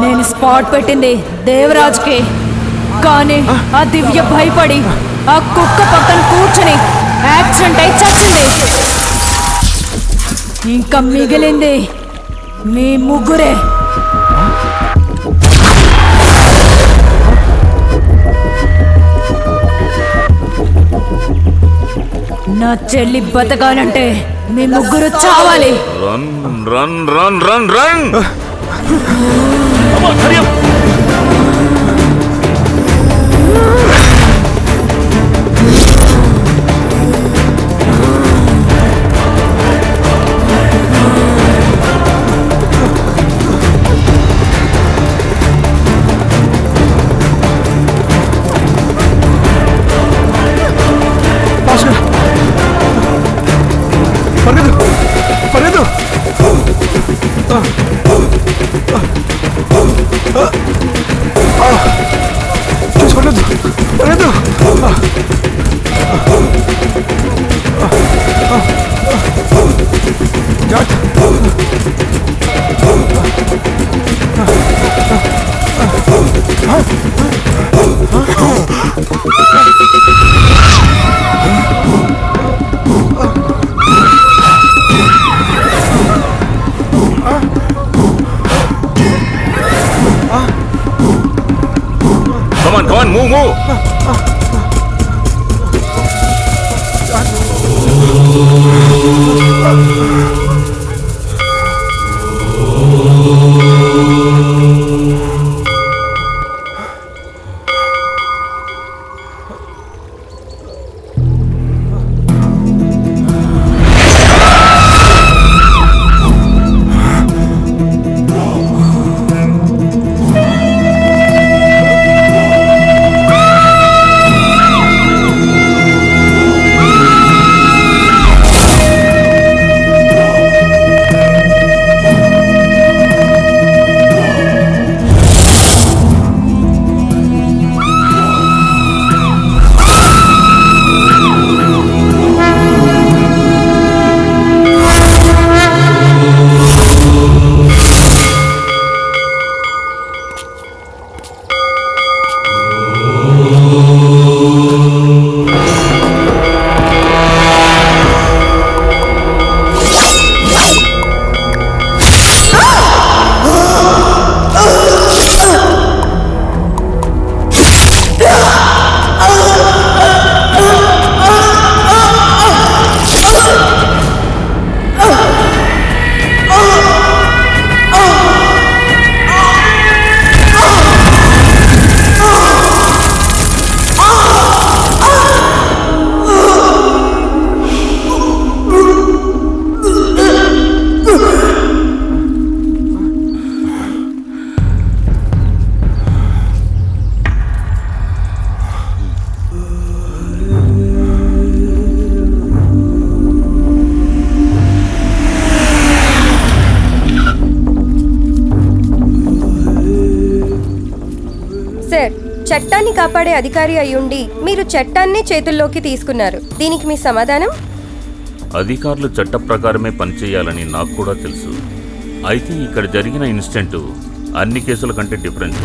నేను స్పాట్ పెట్టింది దేవరాజ్కి, కానీ ఆ దివ్య భయపడి ఆ కుక్క పక్కన కూర్చొని యాక్సిడెంట్ అయి చచ్చింది. ఇంకా మిగిలింది మీ ముగ్గురే. నా చెల్లి బతకాలంటే మీ ముగ్గురు చావాలి. Run run run run run. Huh? చట్టాన్ని కాపాడే అధికారి అయ్యుండి మీరు చట్టాన్ని చేతుల్లోకి తీసుకున్నారు. దీనికి మీ సమాధానం? అధికారులు చట్ట ప్రకారమే పనిచేయాలని నాకు కూడా తెలుసు. అయితే ఇక్కడ జరిగిన ఇన్సిడెంట్ అన్ని కేసుల కంటే డిఫరెంట్.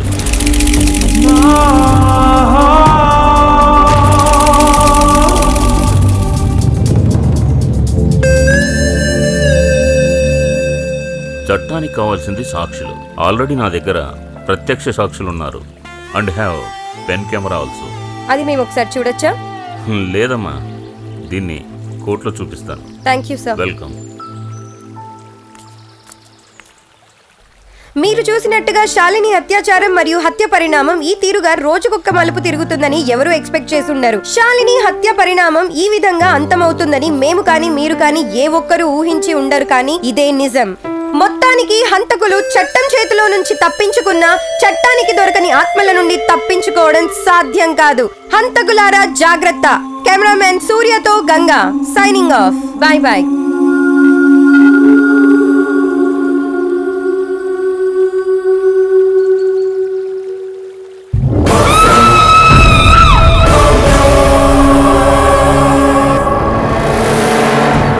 చట్టానికి కావాల్సింది సాక్షులు. ఆల్రెడీ నా దగ్గర ప్రత్యక్ష సాక్షులు ఉన్నారు. And have pen camera also. అది మేము ఒకసారి చూడొచ్చా? లేదమ్మా, దీన్ని కోర్టులో చూపిస్తాను. Thank you sir. వెల్కమ్. మీరు చూసినట్టుగా శాలిని అత్యాచారం మరియు హత్య పరిణామం ఈ తీరుగా రోజుకొక్క మలుపు తిరుగుతుందని ఎవరు ఎక్స్పెక్ట్ చేసుండరు. శాలిని హత్య పరిణామం ఈ విధంగా అంతమవుతుందని మేము కానీ మీరు కానీ ఏ ఒక్కరూ ఊహించి ఉండరు. కానీ ఇదే నిజం. మొత్తానికి హంతకులు చట్టం చేతిలో నుంచి తప్పించుకున్నా చట్టానికి దొరకని ఆత్మల నుండి తప్పించుకోవడం సాధ్యం కాదు. హంతకులారా జాగ్రత్త. కెమెరామెన్ సూర్యతో Ganga signing off. Bye by.